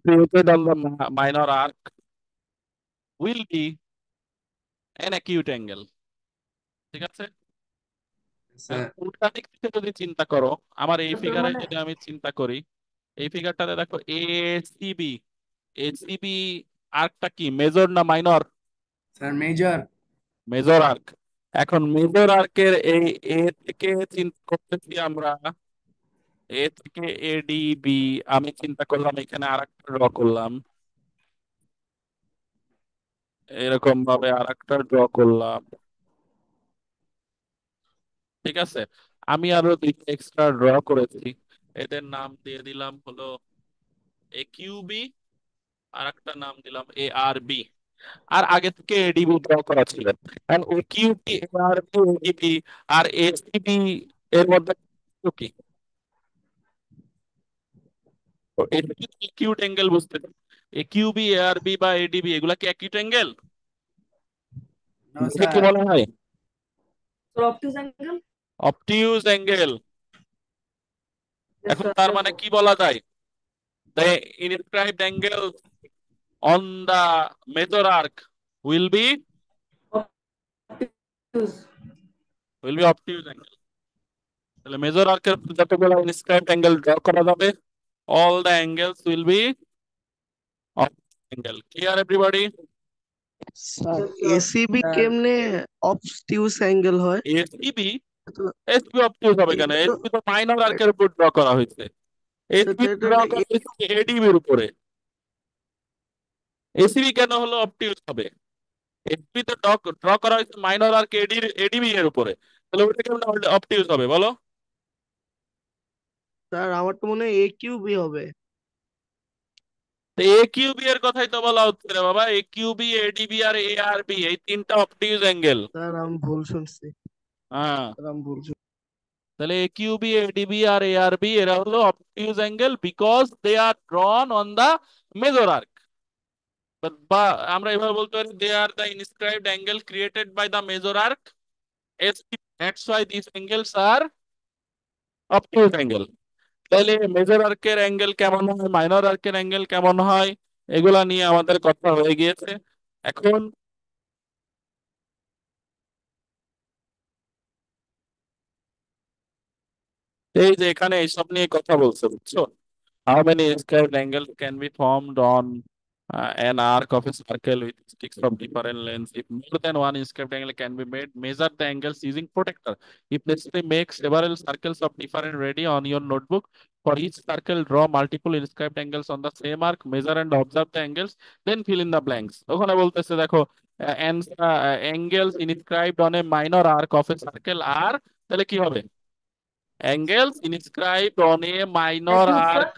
created on the minor arc will be an acute angle. ঠিক আছে? স্যার উল্টা দিক থেকে যদি চিন্তা করো, আমার এই তার ফিগারে মানে যদি আমি চিন্তা করি, এই ফিগারটাতে দেখো এসিবি, এসিবি আর্কটা কি মেজর না minor? Sir major. Major arc. এখন মেজর আর্কের এই এ থেকে চিন্তা করতেছি আমরা, এ থেকে এডিবি, আমি চিন্তা করলাম এখানে আরেকটা ড্র করলাম, এরকম ভাবে আরেকটা ড্র করলাম, ঠিক আছে। আমি আরো দুইটা এক্সট্রা ড্র করেছি, এদের নাম দিয়ে দিলাম হলো এ কিউবি, আর একটা নাম দিলাম এ আর বি। আর আগে থেকে এডিবি ড্র করা ছিল, কারণ ও কিউবি, এ আর বি, এডিবি আর এসিবি এর মধ্যে কি একিউট অ্যাঙ্গেল বুঝতে, এ কিউবি, এ আর বি বা এডিবি এগুলা কি একিউট অ্যাঙ্গেল? নো দেখে কি স্যার। মনে হয়? sir, obtuse angle. Obtuse angle. Yes, এখন sir. তার Yes, মানে sir. কি বলা যায়? the inscribed angle on the major arc will be Obtuse. obtuse angle. তাহলে মেজর আর্কের যতগুলো ইনস্ক্রাইবড অ্যাঙ্গেল ড্র করা যাবে, all the angles will be obtuse angle. Clear everybody? Sir Yes, sir. ACB কেমনে অবটিউস অ্যাঙ্গেল হয়? এসিবি, তো এসিবি অবটিউজ হবে কেন? এটা তো এসিবি তো মাইনর আর্কের উপর ড্র করা হয়েছে, সেটা এসিবি এটা ড্র করা হয়েছে এডিবির উপরে, এসিবি কেন হলো অবটিউজ হবে? এসিবি তো ড্র করা হয়েছে মাইনর আর্ক এডিবি এর উপরে, তাহলে ওটা কেমন অবটিউজ হবে বলো? স্যার আমার তো মনে হয় এ কিউবি হবে। তো এ কিউবি এর কথাই তো বলা হচ্ছে রে বাবা, এ কিউবি, এডিবি আর এ আর বি এই তিনটা অবটিউজ অ্যাঙ্গেল। স্যার আমি ভুল শুনছি। হ্যাঁ, স্যার আমি ভুল শুনছি। তাহলে এ কিউবি, এডিবি আর এ আর বি এরা হলো obtuse angle because they are drawn on the major arc. বা আমরা এভাবে বলতে পারি they are the inscribed angle created by the major arc SP, that's why this angles are obtuse angle. তাহলে মেজর আর্কের অ্যাঙ্গেল কেমন হয়, মাইনর আর্কের অ্যাঙ্গেল কেমন হয়, এগুলা নিয়ে আমাদের কথা হয়ে গিয়েছে। এখন এই যে এখানে এইসব নিয়ে কথা বলছে, বুঝছো? How many inscribed angles can be formed on an arc of a circle with sticks of different lengths? If more than one inscribed angle can be made, measure the angles using protractor. If necessary, make several circles of different radii on your notebook. For each circle, draw multiple inscribed angles on the same arc, measure and observe the angles, then fill in the blanks. ওখানে বলতেছে দেখো angles inscribed on a minor arc of a circle are, তাহলে কি হবে? Angles inscribed on a minor acute sir, arc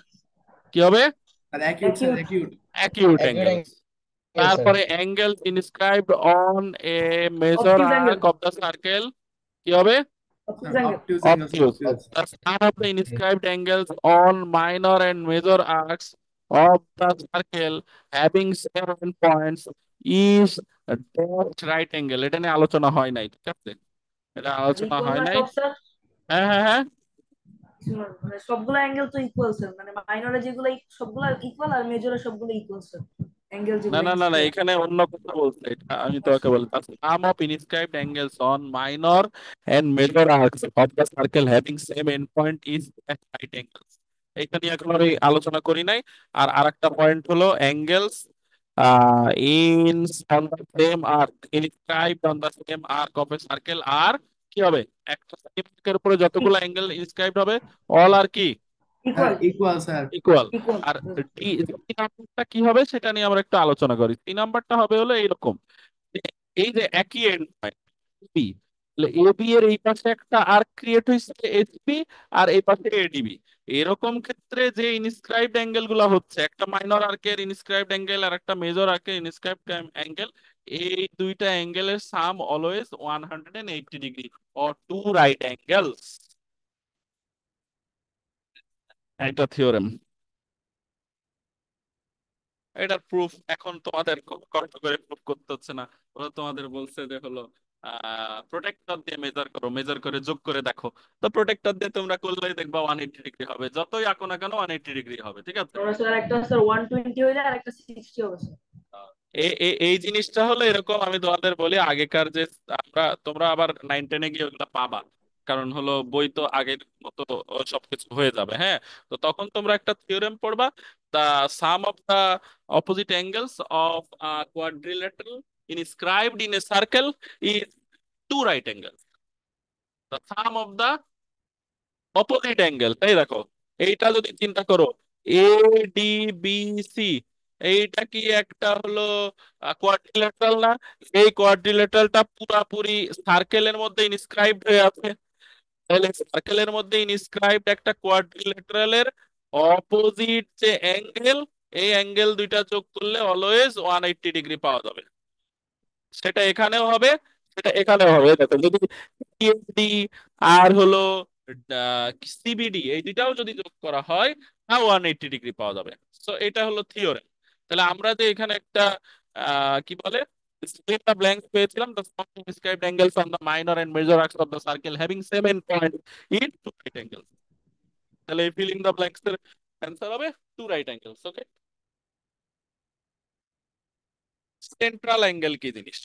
কি হবে? Sir acute sir acute acute acute acute angles. Angle sir. তারপরে angles inscribed on a major obtuse angle, arc of the circle কি হবে? Obtuse sir angle, obtuse angle sir obtuse. Obtuse. The sum of the inscribed angles on minor and major arcs of the circle having 7 points is dashed right angle. এটা নিয়ে আলোচনা হয় নাই, ঠিক আছে? এটা আলোচনা ইকুয়াল হয় না নাই। সব স্যার? হ্যাঁ হ্যাঁ হ্যাঁ, মানে সবগুলো অ্যাঙ্গেল তো ইকুয়াল স্যার, মানে মাইনরে যেগুলো সবগুলো ইকুয়াল আর মেজরে সবগুলো ইকুয়াল স্যার, অ্যাঙ্গেল না যেগুলো না না না, ইনস্ক্রাইব। এখানে অন্য কথা বলছে, এটা আমি তোমাকে বলি sum of inscribed angles on minor and major arcs of the circle having same end point is right angles. এইটা নিয়ে এখন আমি আলোচনা করি নাই। আর আরেকটা পয়েন্ট হলো angles in on the same arc inscribed on the same arc of a circle আর কি হবে? একটা সার্কেলের উপরে যতগুলো অ্যাঙ্গেল ইনস্ক্রাইবড হবে অল আর কি sir equal, equal sir. Equal. Equal. আর তিন নাম্বারটা কি হবে সেটা নিয়ে আমরা একটু আলোচনা করি। 3 নাম্বারটা হবে হলো এইরকম যে এই যে একই এন্ড পয়েন্ট বি, এবি এর এই পাশে একটা আর্ক ক্রিয়েট হয়েছে এইচবি আর এই পাশে এডিবি। এরকম ক্ষেত্রে যে ইনস্ক্রাইবড অ্যাঙ্গেল গুলা হচ্ছে, একটা মাইনর আর্কের ইনস্ক্রাইবড অ্যাঙ্গেল আর একটা মেজর আর্কের ইনস্ক্রাইবড অ্যাঙ্গেল, এই দুইটা অ্যাঙ্গেলের sum always 180 degree or two right angles. এটা থিওরেম, এটার প্রুফ এখন তোমাদের খুব কষ্ট করে প্রুফ করতে হচ্ছে না। ওরা তোমাদের বলছে যে হলো প্রোটেক্টর দিয়ে মেজার করো, মেজার করে যোগ করে দেখো। তো প্রোটেক্টর দিয়ে তোমরা করলেই দেখবা 180 ডিগ্রি হবে, যতই আঁকো না কেন 180 ডিগ্রি হবে, ঠিক আছে? তারপরে স্যার একটা স্যার 120 হয়ে যায় আর একটা 60 হবে স্যার। এই জিনিসটা হলো এরকম, আমি তোমাদের বলি আগেকার যে তোমরা আবার 9-10-এ গিয়ে ওগুলা পাবা, কারণ হলো বই তো আগের মতো সবকিছু হয়ে যাবে। হ্যাঁ, তো তখন তোমরা একটা থিওরেম পড়বা, the sum of the opposite angles of quadrilateral inscribed in a circle is two right angles. The sum of the opposite angle, এই দেখো এইটা যদি চিন্তা করো এ ডি বি সি, এইটা কি একটা হলো কোয়াড্রিল্যাটারাল না? এই কোয়াড্রিল্যাটারালটা পুরাপুরি সার্কেলের মধ্যে ইনস্ক্রাইবড হয়ে আছে। তাহলে সার্কেলের মধ্যে ইনস্ক্রাইবড একটা কোয়াড্রিল্যাটারালের অপোজিট যে অ্যাঙ্গেল, এই অ্যাঙ্গেল দুইটা যোগ করলে অলওয়েজ 180 ডিগ্রি পাওয়া যাবে। সেটা এখানেও হবে, সেটা এখানেও হবে। দেখো যদি পিএইচডি আর হলো সিবিডি এই দুইটাও যদি যোগ করা হয় তাও 180 ডিগ্রি পাওয়া যাবে। সো এটা হলো থিওরেম। তাহলে আমরা যে এখানে একটা কি বলে ব্ল্যাঙ্ক পেয়েছিলাম, the sum of described angles on the minor and major arcs of the circle having same end point is two right angles. তাহলে ফিলিং দ্য ব্ল্যাঙ্কস এর অ্যান্সার হবে টু রাইট অ্যাঙ্গেলস। ওকে, সেন্ট্রাল অ্যাঙ্গেল কি জিনিস?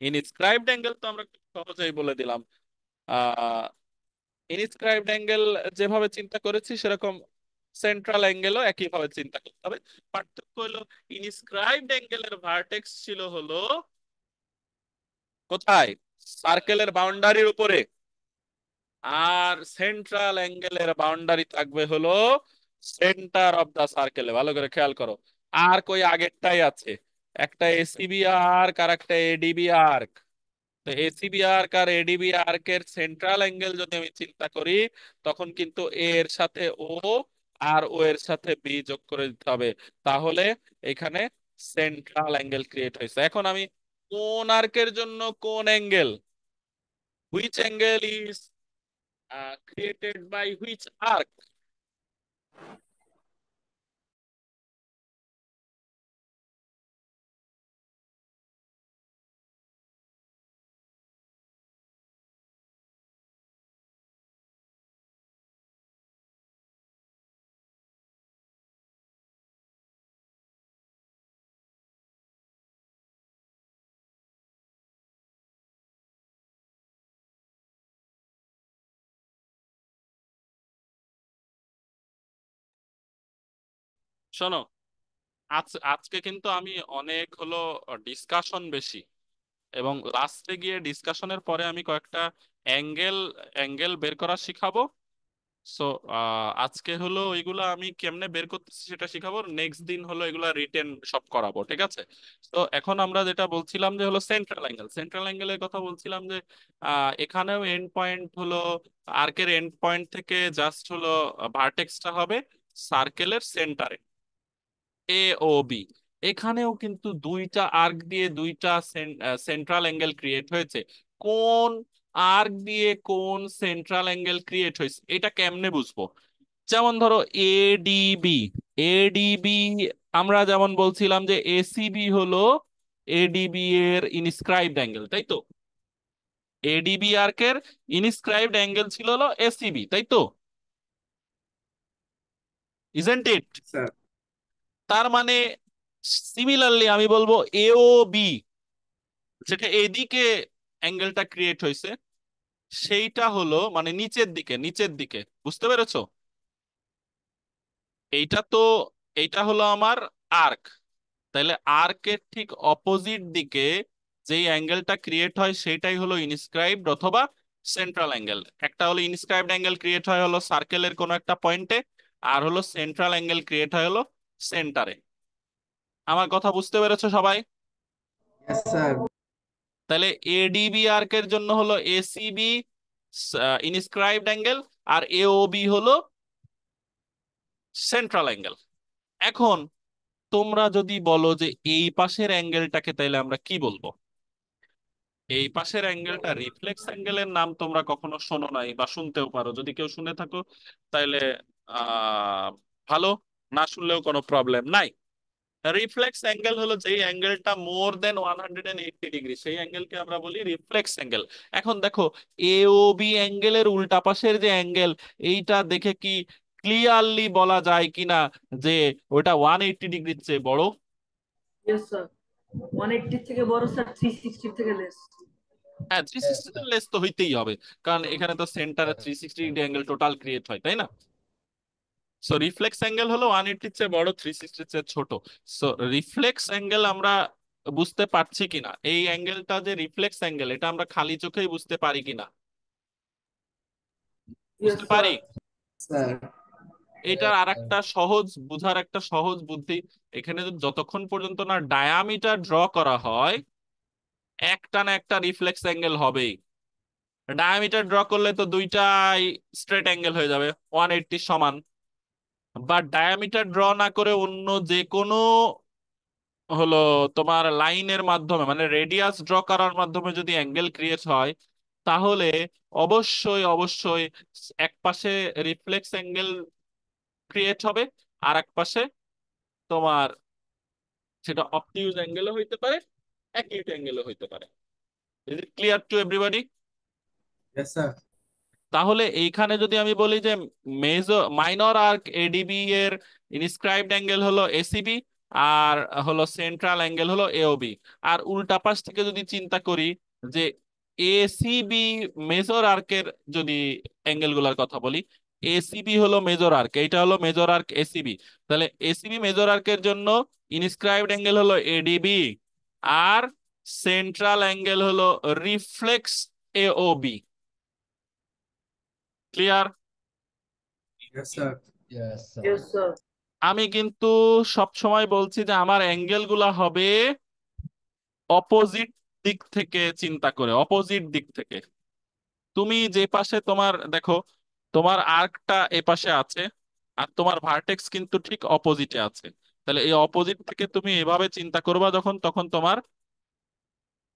ইনস্ক্রাইবড অ্যাঙ্গেল তো আমরা খুব সহজেই বলে দিলাম। ইনস্ক্রাইবড অ্যাঙ্গেল যেভাবে চিন্তা করেছি সেরকম সেন্ট্রাল অ্যাঙ্গেলও একইভাবে চিন্তা করতে হবে। পার্থক্য হলো ইনস্ক্রাইবড অ্যাঙ্গেলের ভার্টেক্স ছিল হলো কোথায়? সার্কেলের বাউন্ডারির উপরে। আর সেন্ট্রাল অ্যাঙ্গেলের বাউন্ডারি থাকবে হলো সেন্টার অফ দা সার্কেলে। ভালো করে খেয়াল করো, আর কই আগেরটাই আছে, একটা এসিবি আর্ক আর একটা এডিবি আর্ক। তো এসিবি আর্ক আর এডিবি আর্কের সেন্ট্রাল অ্যাঙ্গেল যদি আমি চিন্তা করি, তখন কিন্তু এ এর সাথে ও আর ও এর সাথে বি যোগ করে দিতে হবে। তাহলে এখানে সেন্ট্রাল অ্যাঙ্গেল ক্রিয়েট হয়েছে। এখন আমি কোন আর্কের জন্য কোন angle, which angle is created by which arc? শোনো, আজকে কিন্তু আমি অনেক হলো ডিসকাশন বেশি, এবং লাস্টে গিয়ে ডিসকাশনের পরে আমি কয়েকটা অ্যাঙ্গেল অ্যাঙ্গেল বের করা শিখাবো। সো আজকে হলো ওইগুলা আমি কেমনে বের করতেছি সেটা শিখাবো, নেক্সট দিন হলো এগুলা রিটেন সব করাবো, ঠিক আছে? তো এখন আমরা যেটা বলছিলাম যে হলো সেন্ট্রাল অ্যাঙ্গেলের কথা বলছিলাম যে এখানেও এন্ড পয়েন্ট হলো আর্কের এন্ড পয়েন্ট থেকে জাস্ট হলো ভার্টেক্সটা হবে সার্কেলের সেন্টারে, এ ও বি। এখানেও কিন্তু দুইটা আর্ক দিয়ে দুইটা সেন্ট্রাল অ্যাঙ্গেল ক্রিয়েট হয়েছে। কোন আর্ক দিয়ে কোন সেন্ট্রাল অ্যাঙ্গেল ক্রিয়েট হয়েছে এটা কেমনে বুঝবো? যেমন ধরো এডিবি, এডিবি আমরা যেমন বলছিলাম যে এসিবি হলো এডিবি এর ইনস্ক্রাইবড অ্যাঙ্গেল, তাই তো? এডিবি আর্কের ইনস্ক্রাইবড অ্যাঙ্গেল ছিল হলো এসিবি, তাই তো? Isn't it? স্যার। তার মানে সিমিলারলি আমি বলবো এও বি, যেটা এদিকে অ্যাঙ্গেলটা ক্রিয়েট হয়েছে সেইটা হলো মানে নিচের দিকে, বুঝতে পেরেছো? এইটা তো, এইটা হলো আমার আর্ক, তাহলে আর্কের ঠিক অপোজিট দিকে যেই অ্যাঙ্গেলটা ক্রিয়েট হয় সেটাই হলো ইনস্ক্রাইবড অথবা সেন্ট্রাল অ্যাঙ্গেল। একটা হলো ইনস্ক্রাইবড অ্যাঙ্গেল ক্রিয়েট হয় হলো সার্কেলের কোনো একটা পয়েন্টে, আর হলো সেন্ট্রাল অ্যাঙ্গেল ক্রিয়েট হয় হলো সেন্টারে। আমার কথা বুঝতে পেরেছো সবাই? Yes sir. তাহলে এডিবি আর্কের জন্য হলো এসিবি ইনস্ক্রাইবড অ্যাঙ্গেল, আর এওবি হলো সেন্ট্রাল অ্যাঙ্গেল। এখন তোমরা যদি বলো যে এই পাশের অ্যাঙ্গেলটাকে, তাইলে আমরা কি বলবো? এই পাশের অ্যাঙ্গেলটা রিফ্লেক্স অ্যাঙ্গেলের নাম তোমরা কখনো শোনো নাই, বা শুনতেও পারো, যদি কেউ শুনে থাকো তাইলে আহ ভালো, না শুনলেও কোনো প্রবলেম নাই। রিফ্লেক্স অ্যাঙ্গেল হলো যেই অ্যাঙ্গেলটা মোর দেন 180 ডিগ্রি, সেই অ্যাঙ্গেলকে আমরা বলি রিফ্লেক্স অ্যাঙ্গেল। এখন দেখো এওবি অ্যাঙ্গেলের উল্টা পাশের যে অ্যাঙ্গেল, এইটা দেখে কি ক্লিয়ারলি বলা যায় কিনা যে ওটা 180 ডিগ্রির চেয়ে বড়? ইয়েস স্যার, 180 থেকে বড় স্যার, 360 থেকে লেস। হ্যাঁ, 360 লেস তো হইতেই হবে, কারণ এখানে তো সেন্টারে 360 ডিগ্রি অ্যাঙ্গেল টোটাল ক্রিয়েট হয়, তাই না? সো রিফ্লেক্স অ্যাঙ্গেল হলো 180-র চেয়ে বড়, 360-র চেয়ে ছোট। সো রিফ্লেক্স অ্যাঙ্গেল আমরা বুঝতে পারছি কিনা, এই অ্যাঙ্গেলটা যে রিফ্লেক্স অ্যাঙ্গেল এটা আমরা খালি চোখেই বুঝতে পারি কিনা? ইয়েস বুঝতে স্যার। পারি। স্যার। এটার আরেকটা সহজ বুঝার একটা সহজ বুদ্ধি, এখানে যতক্ষণ পর্যন্ত না ডায়ামিটার ড্র করা হয় একটা না একটা রিফ্লেক্স অ্যাঙ্গেল হবেই। ডায়ামিটার ড্র করলে তো দুইটাই স্ট্রেট অ্যাঙ্গেল হয়ে যাবে, 180 সমান। বা ডায়ামিটার ড্র না করে অন্য যে কোনো হলো তোমার লাইনের মাধ্যমে মানে রেডিয়াস ড্র করার মাধ্যমে যদি অ্যাঙ্গেল ক্রিয়েট হয়, তাহলে অবশ্যই অবশ্যই এক পাশে রিফ্লেক্স অ্যাঙ্গেল ক্রিয়েট হবে, আর এক পাশে তোমার সেটা অবটিউজ অ্যাঙ্গেলও হইতে পারে, অ্যাকিউট অ্যাঙ্গেলও হইতে পারে। Is it clear to everybody? Yes sir. তাহলে এইখানে যদি আমি বলি যে মাইনর আর্ক এডিবি এর ইনস্ক্রাইবড অ্যাঙ্গেল হলো এসিবি, আর হলো সেন্ট্রাল অ্যাঙ্গেল হলো এওবি, আর উল্টা পাশ থেকে যদি চিন্তা করি যে এসিবি মেজর আর্কের যদি অ্যাঙ্গেল গুলার কথা বলি, এসিবি হলো মেজর আর্ক, এইটা হলো মেজর আর্ক এসিবি, তাহলে এসিবি মেজর আর্কের জন্য ইনস্ক্রাইবড অ্যাঙ্গেল হলো এডিবি, আর সেন্ট্রাল অ্যাঙ্গেল হলো reflex AOB. Clear? Yes sir. Yes, sir. Yes sir. আমি কিন্তু সব সময় বলছি যে আমার অ্যাঙ্গেল গুলা হবে অপোজিট দিক থেকে চিন্তা করে, অপোজিট দিক থেকে। তুমি যে পাশে তোমার দেখো তোমার আর্কটা এ পাশে আছে, আর তোমার ভার্টেক্স কিন্তু ঠিক অপোজিটে আছে, তাহলে এই অপোজিট থেকে তুমি এভাবে চিন্তা করবা যখন, তখন তোমার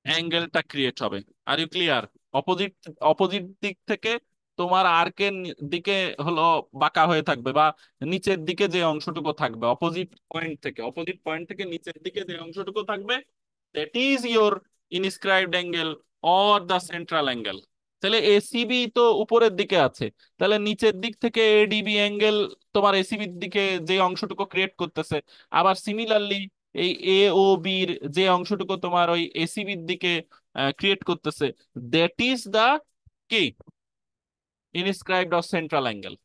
অ্যাঙ্গেলটা ক্রিয়েট হবে। Are you clear? Opposite opposite দিক থেকে তোমার আর্কের দিকে হলো বাঁকা হয়ে থাকবে, বা নিচের দিকে যে অংশটুকু থাকবে অপোজিট পয়েন্ট থেকে নিচের দিকে যে অংশটুকু থাকবে, that is your inscribed angle or the central angle. তাহলে এসিবি তো উপরের দিকে আছে, তাহলে নিচের দিক থেকে এডিবি অ্যাঙ্গেল তোমার এসিবির দিকে যে অংশটুকু ক্রিয়েট করতেছে, আবার সিমিলারলি এই এ ও বির যে অংশটুকু তোমার ওই এসিবির দিকে ক্রিয়েট করতেছে, দ্যাট ইজ দা কি ইনস্ক্রাইবড অফ সেন্ট্রাল অ্যাঙ্গেল।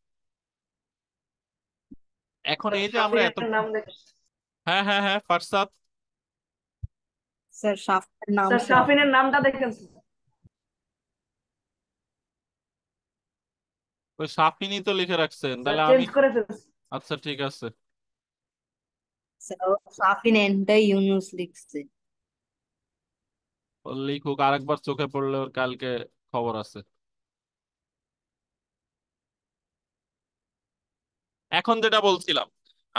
এখন এই যে আমরা শাফিনের নাম দেখেন হ্যাঁ হ্যাঁ হ্যাঁ ফারসাদ, স্যার শাফিনের নাম স্যার, স্যার। শাফিনের নামটা দেখেন স্যার। ওই সাফিনই তো লিখে রাখছেন, স্যার তাহলে আমি চেঞ্জ করে ফেলছি। আচ্ছা ঠিক আছে। স্যার ও শাফিন এন্ডাই ইউনুস লিখছে। ও লিখুক, আরেকবার চোখে পড়লে ওর কালকে খবর আছে। এখন যেটা বলছিলাম,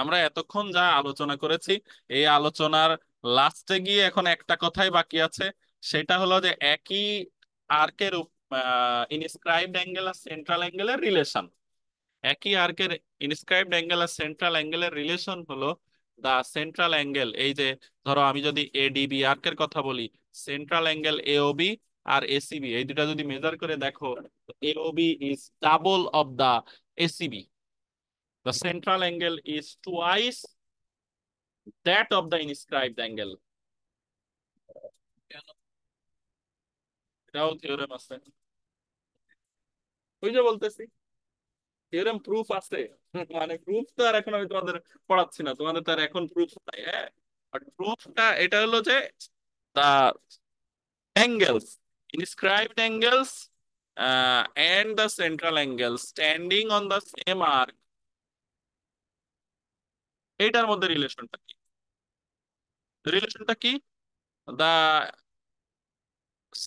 আমরা এতক্ষণ যা আলোচনা করেছি, এই আলোচনার লাস্টে গিয়ে এখন একটা কথাই বাকি আছে, সেটা হলো যে একই আর্কের ইনস্ক্রাইবড অ্যাঙ্গেল আর সেন্ট্রাল অ্যাঙ্গেলের রিলেশন। একই আর্কের ইনস্ক্রাইবড অ্যাঙ্গেল আর সেন্ট্রাল অ্যাঙ্গেলের রিলেশন হলো দা সেন্ট্রাল অ্যাঙ্গেল। এই যে ধরো আমি যদি এডিবি আর্কের কথা বলি, সেন্ট্রাল অ্যাঙ্গেল এওবি আর এসিবি এই দুটা যদি মেজার করে দেখো, AOB is double of the ACB. The central angle is twice that of the inscribed angle. এটাও থিওরেম আছে, ওই যে বলতেছি থিওরেম প্রুফ আছে। মানে প্রুফ তো আর এখন আমি তোমাদের পড়াচ্ছি না, তোমাদের তো আর এখন প্রুফ নাই। হ্যাঁ, বাট প্রুফটা এটা হলো যে the angles, inscribed angles and the central angle standing on the same arc, এইটার মধ্যে রিলেশনটা কি? রিলেশনটা কি? The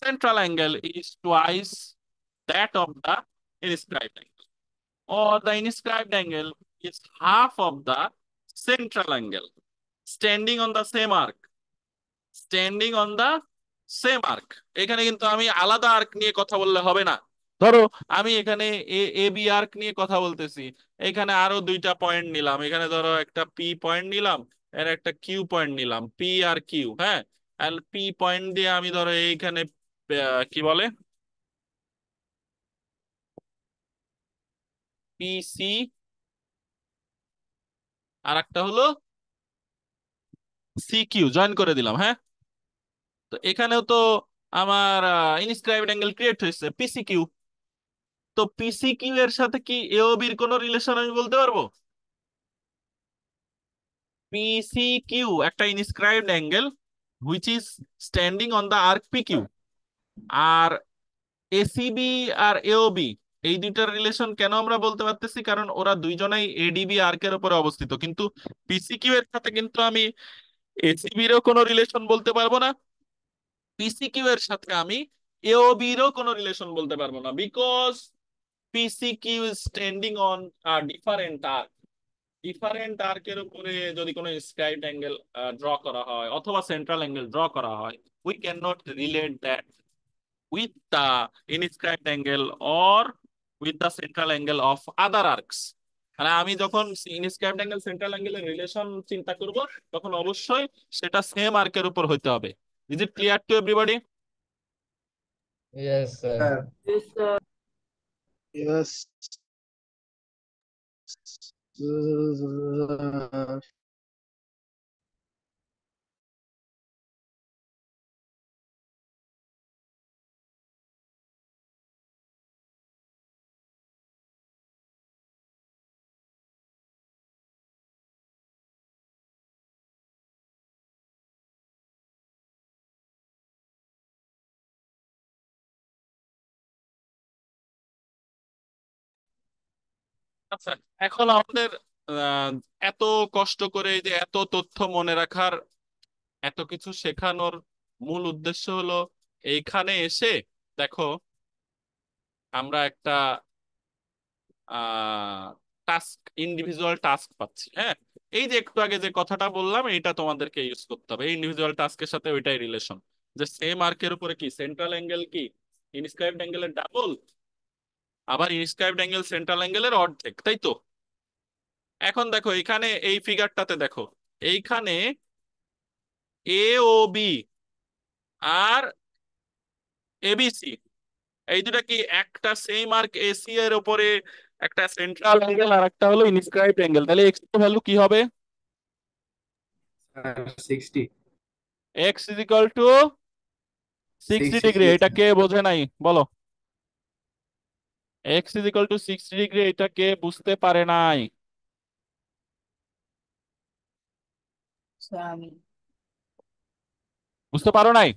central angle is twice that of the inscribed angle, or the inscribed angle is half of the central angle standing on the same arc. Standing on the same arc, এখানে কিন্তু আমি আলাদা আর্ক নিয়ে কথা বললে হবে না। ধরো আমি এখানে এ বি আর্ক নিয়ে কথা বলতেছি, এখানে আরো দুইটা পয়েন্ট নিলাম, এখানে ধরো একটা পি পয়েন্ট নিলাম, এর একটা কিউ পয়েন্ট নিলাম, পি আর কিউ। হ্যাঁ, আর পি পয়েন্ট দিয়ে আমি ধরো এইখানে কি বলে পিসি, আর একটা হলো সি কিউ জয়েন করে দিলাম। হ্যাঁ, তো এখানেও তো আমার ইনস্ক্রাইবড অ্যাঙ্গেল ক্রিয়েট হয়েছে পিসি কিউ। তো পিসি কিউ এর সাথে কি এওবির কোনো রিলেশন আমি বলতে পারবো? পিসি কিউ একটা inscribed angle which is standing on the arc P Q. আর এসিবি আর এওবি এই দুইটার রিলেশন কেন আমরা বলতে পারতেছি? কারণ ওরা দুইজনাই এডিবি আর্কের উপরে অবস্থিত, কিন্তু পিসি কিউ এর সাথে কিন্তু আমি এসিবিরও কোনো রিলেশন বলতে পারবো না, পিসি কিউ এর সাথে আমি এওবিরও কোনো রিলেশন বলতে পারবো না, because PCQ is standing on a different arc. Different আর্কের উপরে যদি কোনো স্ক্রাইবড অ্যাঙ্গেল ড্র করা হয় অথবা সেন্ট্রাল অ্যাঙ্গেল ড্র করা হয়, we cannot relate that with the inscribed angle or with the central angle of other arcs. মানে আমি যখন ইনস্ক্রাইবড অ্যাঙ্গেল সেন্ট্রাল অ্যাঙ্গেলের রিলেশন চিন্তা করব, তখন অবশ্যই সেটা সেম আর্কের উপর হইতে হবে। Is it clear to everybody? Yes, sir. Sir Yes, sir. Yes. আচ্ছা, এখন আমাদের আহ, এত কষ্ট করে এই যে এত তথ্য মনে রাখার, এত কিছু শেখানোর মূল উদ্দেশ্য হলো এইখানে এসে দেখো আমরা একটা টাস্ক, ইন্ডিভিজুয়াল টাস্ক পাচ্ছি। হ্যাঁ, এই যে একটু আগে যে কথাটা বললাম, এইটা তোমাদেরকে ইউজ করতে হবে। ইন্ডিভিজুয়াল টাস্কের সাথে ওইটাই রিলেশন, যে সেম আর্কের উপরে কি সেন্ট্রাল অ্যাঙ্গেল কি ইনস্ক্রাইবড অ্যাঙ্গেলের ডাবল, আবার ইনস্ক্রাইবড অ্যাঙ্গেল সেন্ট্রাল অ্যাঙ্গেলের অর্ধেক, তাই তো? এখন দেখো এখানে এই ফিগারটাতে দেখো, এইখানে এ ও বি আর এবিসি এই দুটা কি একটা সেম আর্ক এসি এর উপরে একটা সেন্ট্রাল অ্যাঙ্গেল আর একটা হলো ইনস্ক্রাইবড অ্যাঙ্গেল, তাহলে এক্স এর ভ্যালু কি হবে? Sir 60 x is equal two 60 degree. এটা কে বোঝে নাই বলো? X is equal two 60 degree, এটা কে বুঝতে পারে নাই? স্যার আমি বুঝতে পারো নাই?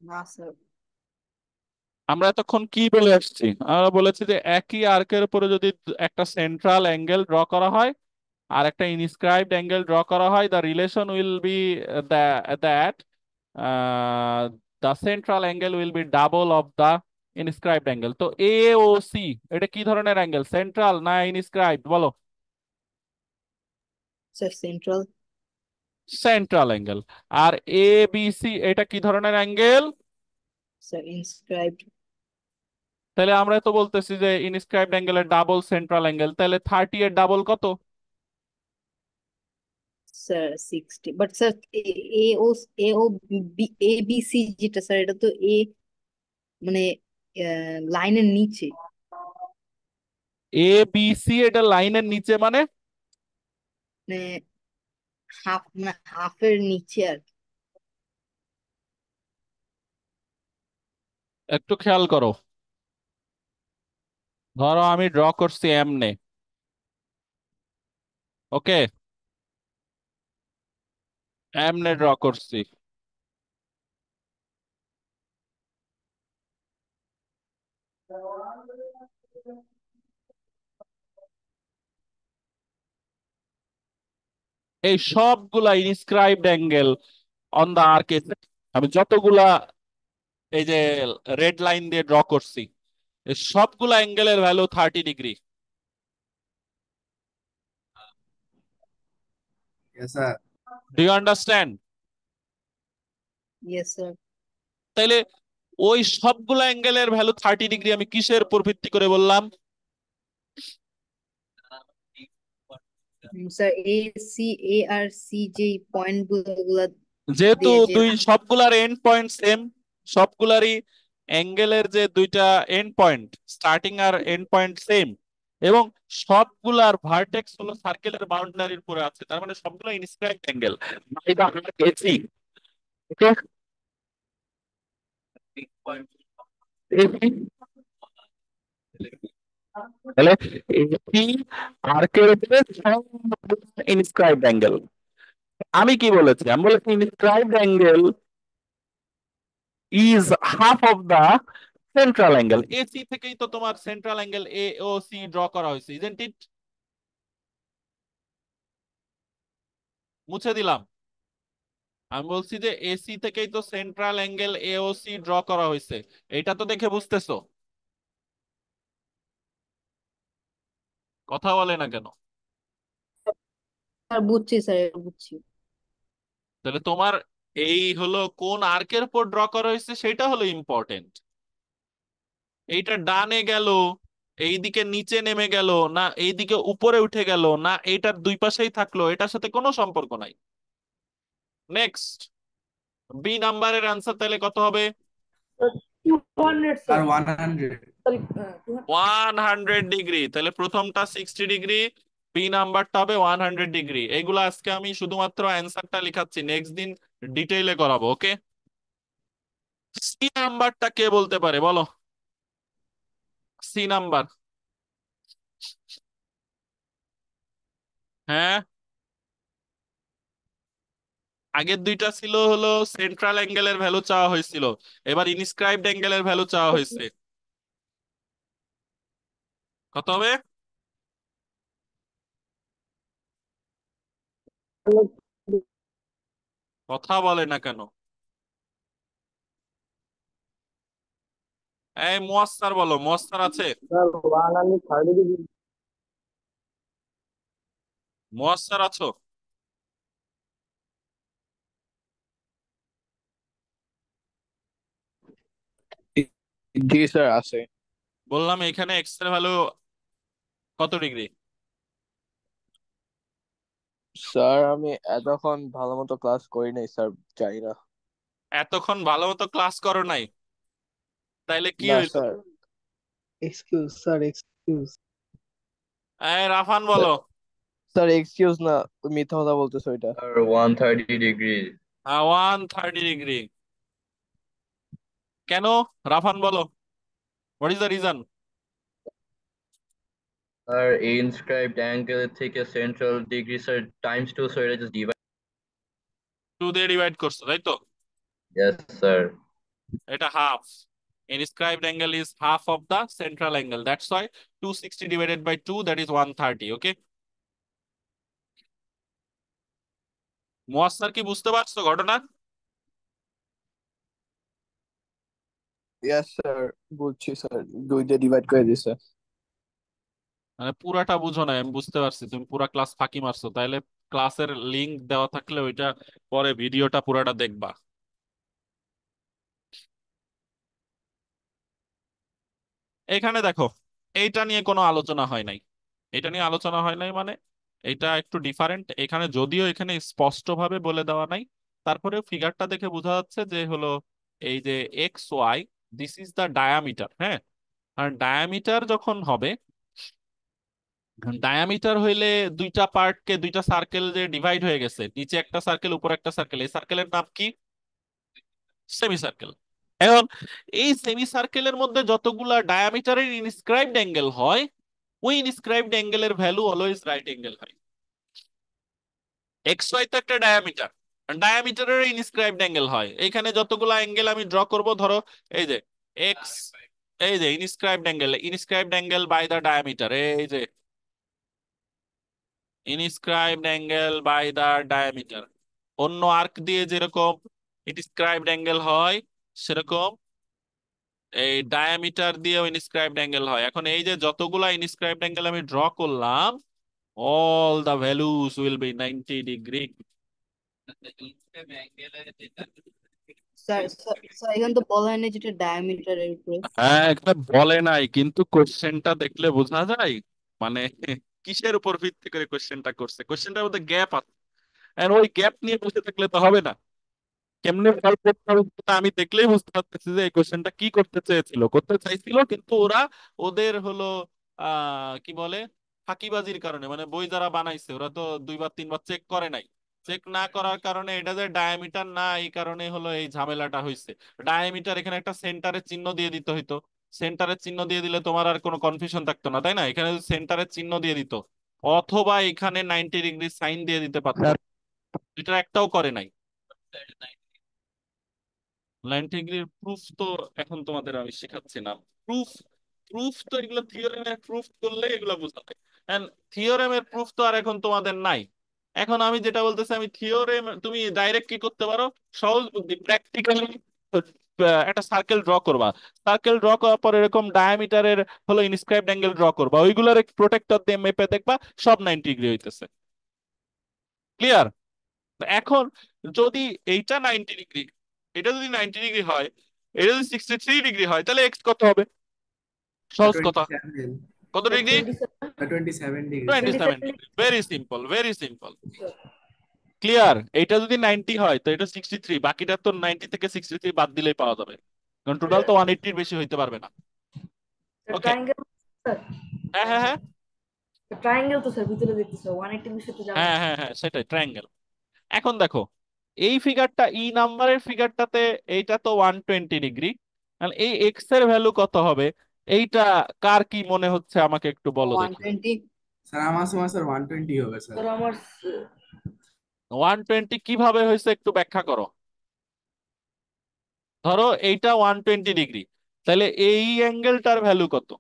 না স্যার। আমরা এতক্ষণ কি বলে আসছি? আমরা বলেছি যে একই আর্কের উপরে যদি একটা সেন্ট্রাল অ্যাঙ্গেল ড্র করা হয় আর একটা ইনস্ক্রাইবড অ্যাঙ্গেল ড্র করা হয়, the relation will be that the central angle will be double of the inscribed angle. তো এ ও সি এটা কি ধরনের অ্যাঙ্গেল, সেন্ট্রাল না ইনস্ক্রাইবড বলো? Sir central. Central angle. আর এ বি সি এটা কি ধরনের অ্যাঙ্গেল? Sir inscribed. তাহলে আমরা তো বলতেছি যে ইনস্ক্রাইবড অ্যাঙ্গেলের ডাবল সেন্ট্রাল অ্যাঙ্গেল, তাহলে 30 এর ডাবল কত? Sir 60, but sir A O A O A B C যেটা স্যার এটা তো এ মানে লাইনের নিচে, এ বি সি এটা লাইনের নিচে মানে? মানে হাফ, মানে হাফের নিচে আর কি। একটু খেয়াল করো, ধরো আমি ড্র করছি এমনে, ওকে, এমনে ড্র করছি। এই সবগুলা inscribed angle on the arc, আমি যতগুলা এই যে রেড লাইন দিয়ে ড্র করছি এই সবগুলা অ্যাঙ্গেলের value 30 degree. Yes, sir. Do you understand? Yes sir. তাইলে ওই সবগুলা অ্যাঙ্গেলের ভ্যালু 30 ডিগ্রি আমি কিসের উপর ভিত্তি করে বললাম? স্যার এ সি, এ আর সি যে পয়েন্ট গুলা যেহেতু দিয়ে যে সবগুলার এন্ড পয়েন্ট সেম, সবগুলারই অ্যাঙ্গেলের যে দুইটা এন্ড পয়েন্ট, স্টার্টিং আর এন্ড পয়েন্ট সেম, এবং সবগুলার ভার্টেক্স হলো সার্কেলের বাউন্ডারির উপরে আছে, তার মানে সবগুলো inscribed angle by the arc AC. Okay, তাহলে এসি আর্কের উপরে ইনস্ক্রাইবড অ্যাঙ্গেল। আমি কি বলেছি? আমি বলেছি inscribed angle is half of the central angle. AC থেকেই তো তোমার central angle A O C draw করা হয়েছে, ইজন্ট ইট? মুছে দিলাম। আমি বলছি যে এসি থেকেই তো central angle A O C draw করা হয়েছে, এটা তো দেখে বুঝতেছো? কথা বলে না কেন? স্যার বুঝছি স্যার, বুঝছি। তাহলে তোমার এই হলো কোন আর্কের উপর ড্র করা হয়েছে সেটা হলো ইম্পর্টেন্ট। এইটা ডানে গেল, এইদিকে নিচে নেমে গেল, না এইদিকে উপরে উঠে গেল, না এইটার দুই পাশেই থাকলো, এটার সাথে কোনো সম্পর্ক নাই। নেক্সট, বি নাম্বারের আনসার তাহলে কত হবে? 200 Sir, স্যার, 100. Sorry 100 degree. তাহলে প্রথমটা 60 ডিগ্রি, বি নাম্বারটা হবে 100 ডিগ্রি। এগুলো আজকে আমি শুধুমাত্র অ্যান্সারটা লিখাচ্ছি, নেক্সট দিন ডিটেইলে করাবো, ওকে? সি নাম্বারটা কে বলতে পারে বলো? সি নাম্বার, হ্যাঁ, আগের দুইটা ছিল হলো সেন্ট্রাল অ্যাঙ্গেলের ভ্যালু চাওয়া হয়েছিল, এবার ইনস্ক্রাইবড অ্যাঙ্গেলের ভ্যালু চাওয়া হয়েছে। কত হবে? কথা বলে না কেন? এই মুয়াস্সার বলো, মুয়াস্সার আছে? Sir 130 degree. মুয়াস্সার আছো? জি স্যার আছে। বললাম এখানে এক্স এর ভ্যালু কত ডিগ্রি? স্যার আমি এতক্ষণ ভালো মতো ক্লাস করি নাই স্যার, জানি না। এতক্ষণ ভালো মতো ক্লাস করো নাই, তাইলে কি না হইলো? স্যার। Excuse sir, excuse. এই রাফান বলো। স্যার এক্সকিউজ না, মিথ্যা কথা বলতেছো এটা। Sir, 130 degrees. 130 ডিগ্রি কেন? রাফান বলো, what is the reason? Sir, A inscribed angle থেকে central degree sir times 2, so it is divide. 2 দিয়ে ডিভাইড করছো তাই তো? Yes, sir. এটা half. Inscribed angle is half of the central angle. That's why 260 divided by 2, that is 130. Okay? মুয়াস্সার কি বুঝতে পারছো ঘটনা? ইয়েস স্যার, বুঝছি স্যার, 2 দিয়ে ডিভাইড করে দিছে। মানে পুরাটা বুঝো না, আমি বুঝতে পারছি তুমি পুরা ক্লাস ফাঁকি মারছো। তাইলে ক্লাসের লিংক দেওয়া থাকলে ওইটা পরে ভিডিওটা পুরাটা দেখবা। এখানে দেখো, এইটা নিয়ে কোনো আলোচনা হয় নাই। এটা নিয়ে আলোচনা হয় নাই মানে এটা একটু ডিফারেন্ট। এখানে যদিও এখানে স্পষ্টভাবে বলে দেওয়া নাই, তারপরে ফিগারটা দেখে বোঝা যাচ্ছে যে হলো এই যে X Y, this is the diameter. হ্যাঁ, আর ডায়ামিটার যখন হবে, ডায়ামিটার হইলে দুইটা পার্টকে, দুইটা সার্কেল যে ডিভাইড হয়ে গেছে, নিচে একটা সার্কেল উপর একটা সার্কেল, এই সার্কেলের নাম কি? Semi circle. এখন এই সেমি সার্কেলের মধ্যে যতগুলা ডায়ামিটারের ইনস্ক্রাইবড অ্যাঙ্গেল হয়, ওই ইনস্ক্রাইবড অ্যাঙ্গেলের ভ্যালু অলওয়েজ রাইট অ্যাঙ্গেল হয়। এক্স ওয়াই তো একটা ডায়ামিটার, ডায়ামিটারের ইনস্ক্রাইবড অ্যাঙ্গেল হয়। এখানে যতগুলা অ্যাঙ্গেল আমি ড্র করব, ধরো এই যে এক্স, এই যে inscribed angle by the diameter, এই যে inscribed angle by the diameter. অন্য আর্ক দিয়ে যেরকম ইনস্ক্রাইবড অ্যাঙ্গেল হয়, সেরকম এই ডায়ামিটার দিয়েও ইনস্ক্রাইবড অ্যাঙ্গেল হয়। এখন এই যে যতগুলা ইনস্ক্রাইবড অ্যাঙ্গেল আমি ড্র করলাম, all the values will be 90 degree. Sir sir এখানে তো বলা হয় না যেটা ডায়ামিটারের উপরে। হ্যাঁ, এখানে বলে নাই, কিন্তু কোশ্চেনটা দেখলে বোঝা যায় মানে কিসের উপর ভিত্তি করে কোশ্চেনটা করছে। কোশ্চেনটার মধ্যে গ্যাপ আছে, আর ওই গ্যাপ নিয়ে বসে থাকলে তো হবে না। কেমনে সলভ করতে হবে সেটা আমি দেখলেই বুঝতে পারতেছি যে এই কোশ্চেনটা কি করতে চাইছিল, কিন্তু ওরা ওদের হলো কি বলে ফাঁকিবাজির কারণে, মানে বই যারা বানাইছে ওরা তো 2 বার 3 বার চেক করে নাই। চেক না করার কারণে এটা যে ডায়ামিটার না, এই কারণে হলো এই ঝামেলাটা হয়েছে। ডায়ামিটার এখানে একটা সেন্টারের চিহ্ন দিয়ে দিতে হইতো। সেন্টারের চিহ্ন দিয়ে দিলে তোমার আর কোনো কনফিউশন থাকতো না, তাই না? এখানে সেন্টারের চিহ্ন দিয়ে দিত, অথবা এখানে 90 ডিগ্রি সাইন দিয়ে দিতে পারতো। এটা একটাও করে নাই। 90 ডিগ্রির প্রুফ তো এখন তোমাদের আমি শেখাচ্ছি না। প্রুফ প্রুফ তো এগুলো থিওরেমের প্রুফ করলে এগুলো বোঝাবে, এন্ড থিওরেমের প্রুফ তো আর এখন তোমাদের নাই। এখন আমি যেটা বলতেছি, আমি থিওরেম, তুমি ডাইরেক্ট কি করতে পারো, সহজ বুদ্ধি প্র্যাকটিক্যালি একটা সার্কেল ড্র করবা। সার্কেল ড্র করার পর এরকম ডায়ামিটারের হলো ইনস্ক্রাইবড অ্যাঙ্গেল ড্র করবা, ওইগুলোর প্রোটেক্টর দিয়ে মেপে দেখবা সব 90 ডিগ্রি হইতেছে। ক্লিয়ার? এখন যদি এইটা 90 ডিগ্রি, এটা যদি 90 ডিগ্রি হয়, এটা যদি 63 ডিগ্রি হয়, তাহলে এক্স কত হবে? সহজ কথা। 27, কত sir degree? 27 degree, sir. 27 degree. Very simple, very simple. Clear? এটা যদি 90 হয় তো এটা 63, বাকিটা তো 90 থেকে 63 বাদ দিলেই পাওয়া যাবে, কারণ টোটাল তো 180-এর বেশি হইতে পারবে না। ওকে, ট্রায়াঙ্গেল স্যার, হ্যাঁ হ্যাঁ হ্যাঁ ট্রায়াঙ্গেল তো স্যার ভিতরে দেখতেছে 180 বিষয় তো জানি। হ্যাঁ হ্যাঁ হ্যাঁ সেটাই ট্রায়াঙ্গেল। এখন দেখো এই ফিগারটা, ই নাম্বারের ফিগারটাতে এইটা তো 120 ডিগ্রি, এই এক্স এর ভ্যালু কত হবে? এইটা কার কি মনে হচ্ছে আমাকে একটু বলো দেখি। 120। Sir, আমার সময় স্যার 120 হবে স্যার। স্যার আমার 120 কিভাবে হয়েছে একটু ব্যাখ্যা করো। ধরো এইটা 120 ডিগ্রি, তাহলে এই অ্যাঙ্গেলটার ভ্যালু কত?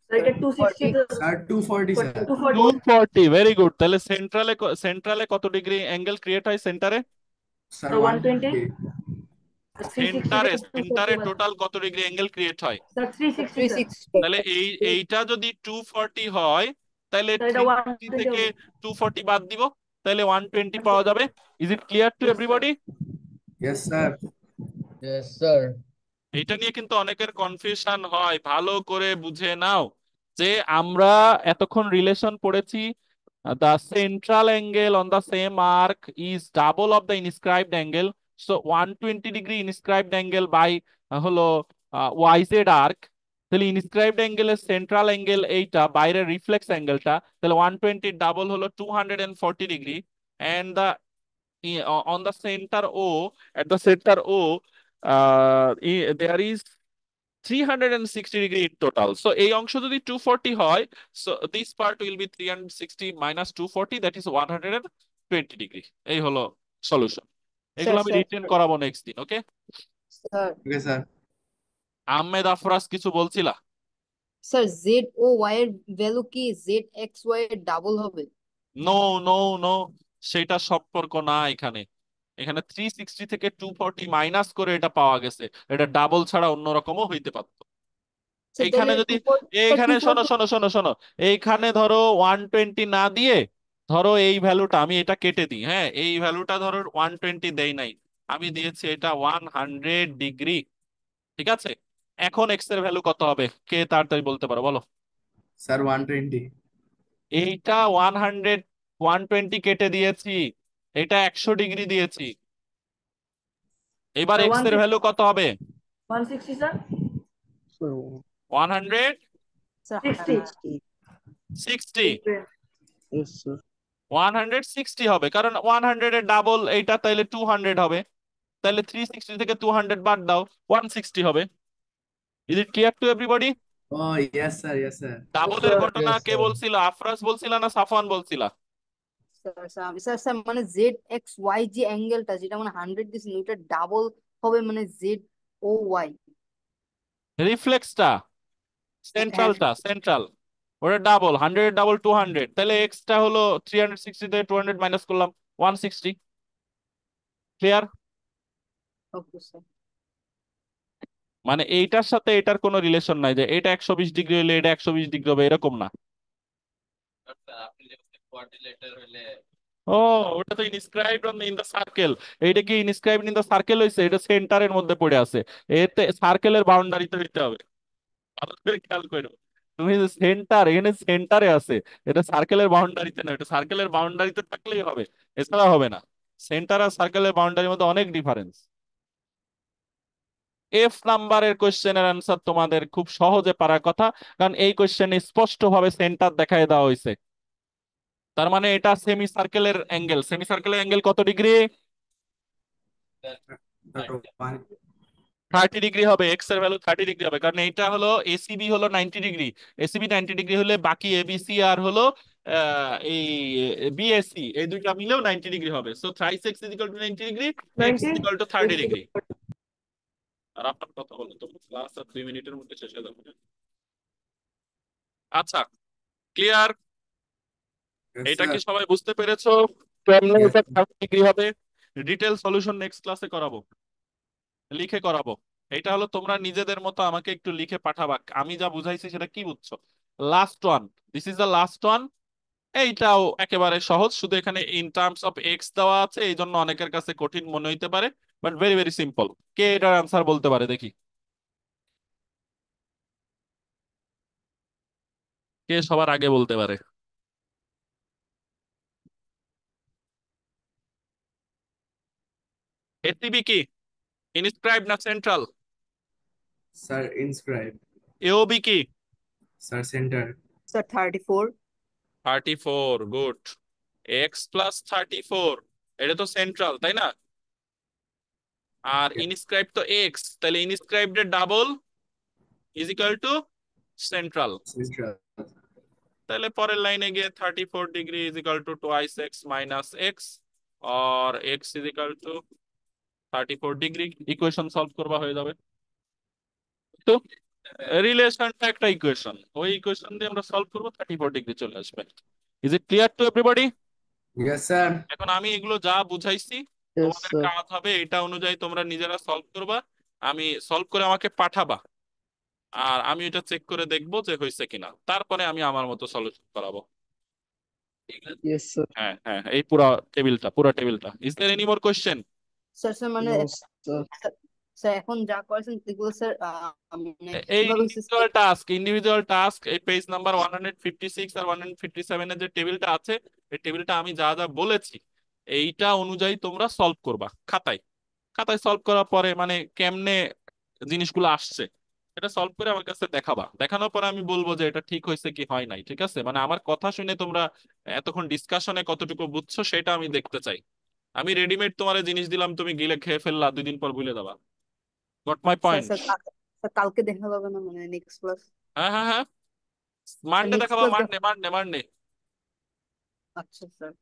স্যার এটা 260 স্যার 240 স্যার। 240 240। Very good. তাহলে সেন্ট্রালে কত ডিগ্রি অ্যাঙ্গেল ক্রিয়েট হয় সেন্টারে? স্যার 120 সেন্টারে 360 টোটাল কত ডিগ্রি অ্যাঙ্গেল ক্রিয়েট হয়? Sir 360 sir. 360। তাহলে এইটা যদি 240 হয়, তাহলে স্যার এটা 360 120 থেকে হবে। 240 বাদ দিব, তাহলে 120 পাওয়া যাবে। Is it clear to everybody? Yes, sir. Yes, sir. এটা নিয়ে কিন্তু অনেকের কনফিউশন হয়, ভালো করে বুঝে নাও যে আমরা এতক্ষণ রিলেশন পড়েছি, the central angle on the same arc is double of the inscribed angle, so 120 degree inscribed angle by হলো yz arc। তাহলে ইনস্ক্রাইবড অ্যাঙ্গেলের সেন্ট্রাল অ্যাঙ্গেল এইটা, বাইরের রিফ্লেক্স অ্যাঙ্গেলটা, তাহলে 120 ডাবল হলো 240 degree. And the on the center O, at the center O, there is 360 degree in total. So এই অংশ যদি 240 হয়, so this part will be 360 minus 240, that is 120 degree. এই হলো সলিউশন। এগুলো স্যার আমি স্যার রিটেন করাবো নেক্সট দিন, okay? Sir okay sir. Ahmed Afraz কিছু বলছিলা? স্যার জেড ও ওয়াই এর ভ্যালু কি জেড এক্স ওয়াই এর ডাবল হবে? নো নো নো, সেটা সম্পর্ক না এখানে। এখানে 360 থেকে 240 মাইনাস করে এটা পাওয়া গেছে, এটা ডাবল ছাড়া অন্যরকমও হইতে পারত। স্যার এইখানে তাহলে যদি 240 এইখানে শোনো শোনো শোনো শোনো, এইখানে ধরো 120 না দিয়ে, ধরো এই ভ্যালুটা আমি এটা কেটে দিই, হ্যাঁ, এই ভ্যালুটা ধরো 120 দেই নাই, আমি দিয়েছি এটা 100 ডিগ্রি, ঠিক আছে? এখন এক্স এর ভ্যালু কত হবে, কে তাড়াতাড়ি বলতে পারো, বলো। স্যার 120। এইটা 120 কেটে দিয়েছি, এটা 100 ডিগ্রি দিয়েছি। এবার স্যার এক্স এর ভ্যালু কত হবে? 160 sir. So 160। Sir 60 yes sir. 160 হবে, কারণ 100 এর ডাবল এইটা, তাইলে 200 হবে। তাহলে 360 থেকে 200 বাদ দাও, 160 হবে। Is it clear to everybody? Oh yes sir, yes sir. ডাবলের ঘটনা Yes কে sir. বলছিল, আফরাজ বলছিল না সাফওয়ান বলছিলা? স্যার স্যার স্যার মানে জেড এক্স ওয়াই যে অ্যাঙ্গেলটা যেটা মানে 100 দিয়েছেন ওইটা ডাবল হবে মানে জেড ও ওয়াই। রিফ্লেক্সটা, হ্যাঁ সেন্ট্রালটা, সেন্ট্রাল, ওটা ডাবল, 100 এর ডাবল 200, তাহলে এক্সটা হলো 360 থেকে 200 মাইনাস করলাম 160। ক্লিয়ার? Okay sir. মানে এইটার সাথে এটার কোনো রিলেশন নাই যে এটা 120 ডিগ্রি হলে এটা 120 ডিগ্রি হবে, এরকম না। ও, ওটা তো inscribed on in the circle. এইটা কি ইনস্ক্রাইবড ইন দা সার্কেল হইছে? এটা সেন্টারের মধ্যে পড়ে আছে, এতে সার্কেলের বাউন্ডারিতে হইতে হবে। ভালো করে খেয়াল করো, তুমি সেন্টার, এখানে সেন্টারে আছে, এটা সার্কেলের বাউন্ডারিতে না, এটা সার্কেলের বাউন্ডারিতে থাকলেই হবে, এছাড়া হবে না। সেন্টার আর সার্কেলের বাউন্ডারির মধ্যে অনেক ডিফারেন্স। এফ নাম্বারের কোশ্চেনের আনসার তোমাদের খুব সহজে পারার কথা, কারণ এই কোশ্চেনে স্পষ্ট ভাবে সেন্টার দেখায় দেওয়া হয়েছে। তার মানে এটা সেমি সার্কেলের অ্যাঙ্গেল, সেমি সার্কেলের অ্যাঙ্গেল কত ডিগ্রি? 30 ডিগ্রি হবে, এক্স এর ভ্যালু 30 ডিগ্রি হবে, কারণ এইটা হলো এসিবি হলো 90 ডিগ্রি, এসিবি 90 ডিগ্রি হলে বাকি এবিসি আর হলো এই বিএসসি, এই দুইটা মিলেও 90 ডিগ্রি হবে। So thrice X is equal to 90 degree, X is 90 equal to 30 degree. আর আপনার কথা বলো তো, ক্লাস আর 2 মিনিটের মধ্যে শেষ হয়ে যাবে। আচ্ছা, ক্লিয়ার? Yes, এটা কি sir. সবাই বুঝতে পেরেছো কেমনে Yes, এটা 30 ডিগ্রি হবে? ডিটেল সলিউশন নেক্সট ক্লাসে করাবো, লিখে করাবো। এটা হলো তোমরা নিজেদের মতো আমাকে একটু লিখে পাঠাবা, আমি যা বুঝাইছি সেটা কি বুঝছো। Last one, this is the last one. এইটাও একেবারে সহজ, শুধু এখানে ইন টার্মস অফ এক্স দেওয়া আছে, এই জন্য অনেকের কাছে কঠিন মনে হইতে পারে, বাট ভেরি ভেরি সিম্পল। কে এটার আনসার বলতে পারে দেখি, কে সবার আগে বলতে পারে? এসিবি কি ইনস্ক্রাইব না সেন্ট্রাল? sir, inscribe. এওবি কি? Sir, center. Sir 34। 34, good. X plus 34, এটা তো সেন্ট্রাল, তাই না? আর Yeah, ইনস্ক্রাইব তো এক্স, তাহলে ইনস্ক্রাইবড এর double is equal to central. central. তাহলে পরের লাইনে গিয়ে 34 degree is equal to twice X minus X, আর X is equal to 34 degree. Equation solve করবা, হয়ে যাবে। তো রিলেশনটা একটা ইকুয়েশন, ওই ইকুয়েশন দিয়ে আমরা সলভ করবো, 34 ডিগ্রি চলে আসবে। Is it clear to everybody? Yes, sir. এখন আমি এগুলো যা বুঝাইছি, Yes তোমাদের sir. কাজ হবে এটা অনুযায়ী তোমরা নিজেরা সলভ করবা, আমি সলভ করে আমাকে পাঠাবা, আর আমি এটা চেক করে দেখবো যে হয়েছে কিনা, তারপরে আমি আমার মতো সলিউশন করাবো। Yes sir. হ্যাঁ হ্যাঁ, এই পুরো টেবিলটা। Is there any more question? Sir sir মানে No sir. স্যার এখন যা করেছেন এগুলো স্যার মানে এই কিভাবে হয়েছে স্যার? ইন্ডিভিজুয়াল টাস্ক এই পেজ নাম্বার 156 আর 157 এর যে টেবিলটা আছে, এই টেবিলটা আমি যা যা বলেছি এইটা অনুযায়ী তোমরা সলভ করবা খাতায়। খাতায় সলভ করার পরে মানে কেমনে জিনিসগুলো আসছে এটা সলভ করে আমার কাছে দেখাবা, দেখানোর পরে আমি বলবো যে এটা ঠিক হয়েছে কি হয় নাই, ঠিক আছে? মানে আমার কথা শুনে তোমরা এতক্ষণ ডিসকাশনে কতটুকু বুঝছো সেটা আমি দেখতে চাই। আমি রেডিমেড তোমার জিনিস দিলাম, তুমি গিলে খেয়ে ফেললা, 2 দিন পর ভুলে যাবা। Got my sir point? Sir sir কালকে দেখা যাবে না মানে নেক্সট ক্লাস? হ্যাঁ হ্যাঁ হ্যাঁ, মানডে নেক্সট দেখাবা, ক্লাস মানডে মানডে মানডে। আচ্ছা স্যার।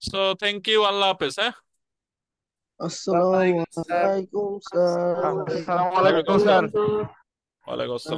সো থ্যাংক ইউ, আল্লাহ হাফেজ। হ্যাঁ, আসসালামু Assalamualaikum, sir. আলাইকুম স্যার। আসসালামু ওয়ালাইকুম আলাইকুম স্যার। আসসালাম। ওয়ালাইকুম আসসালাম।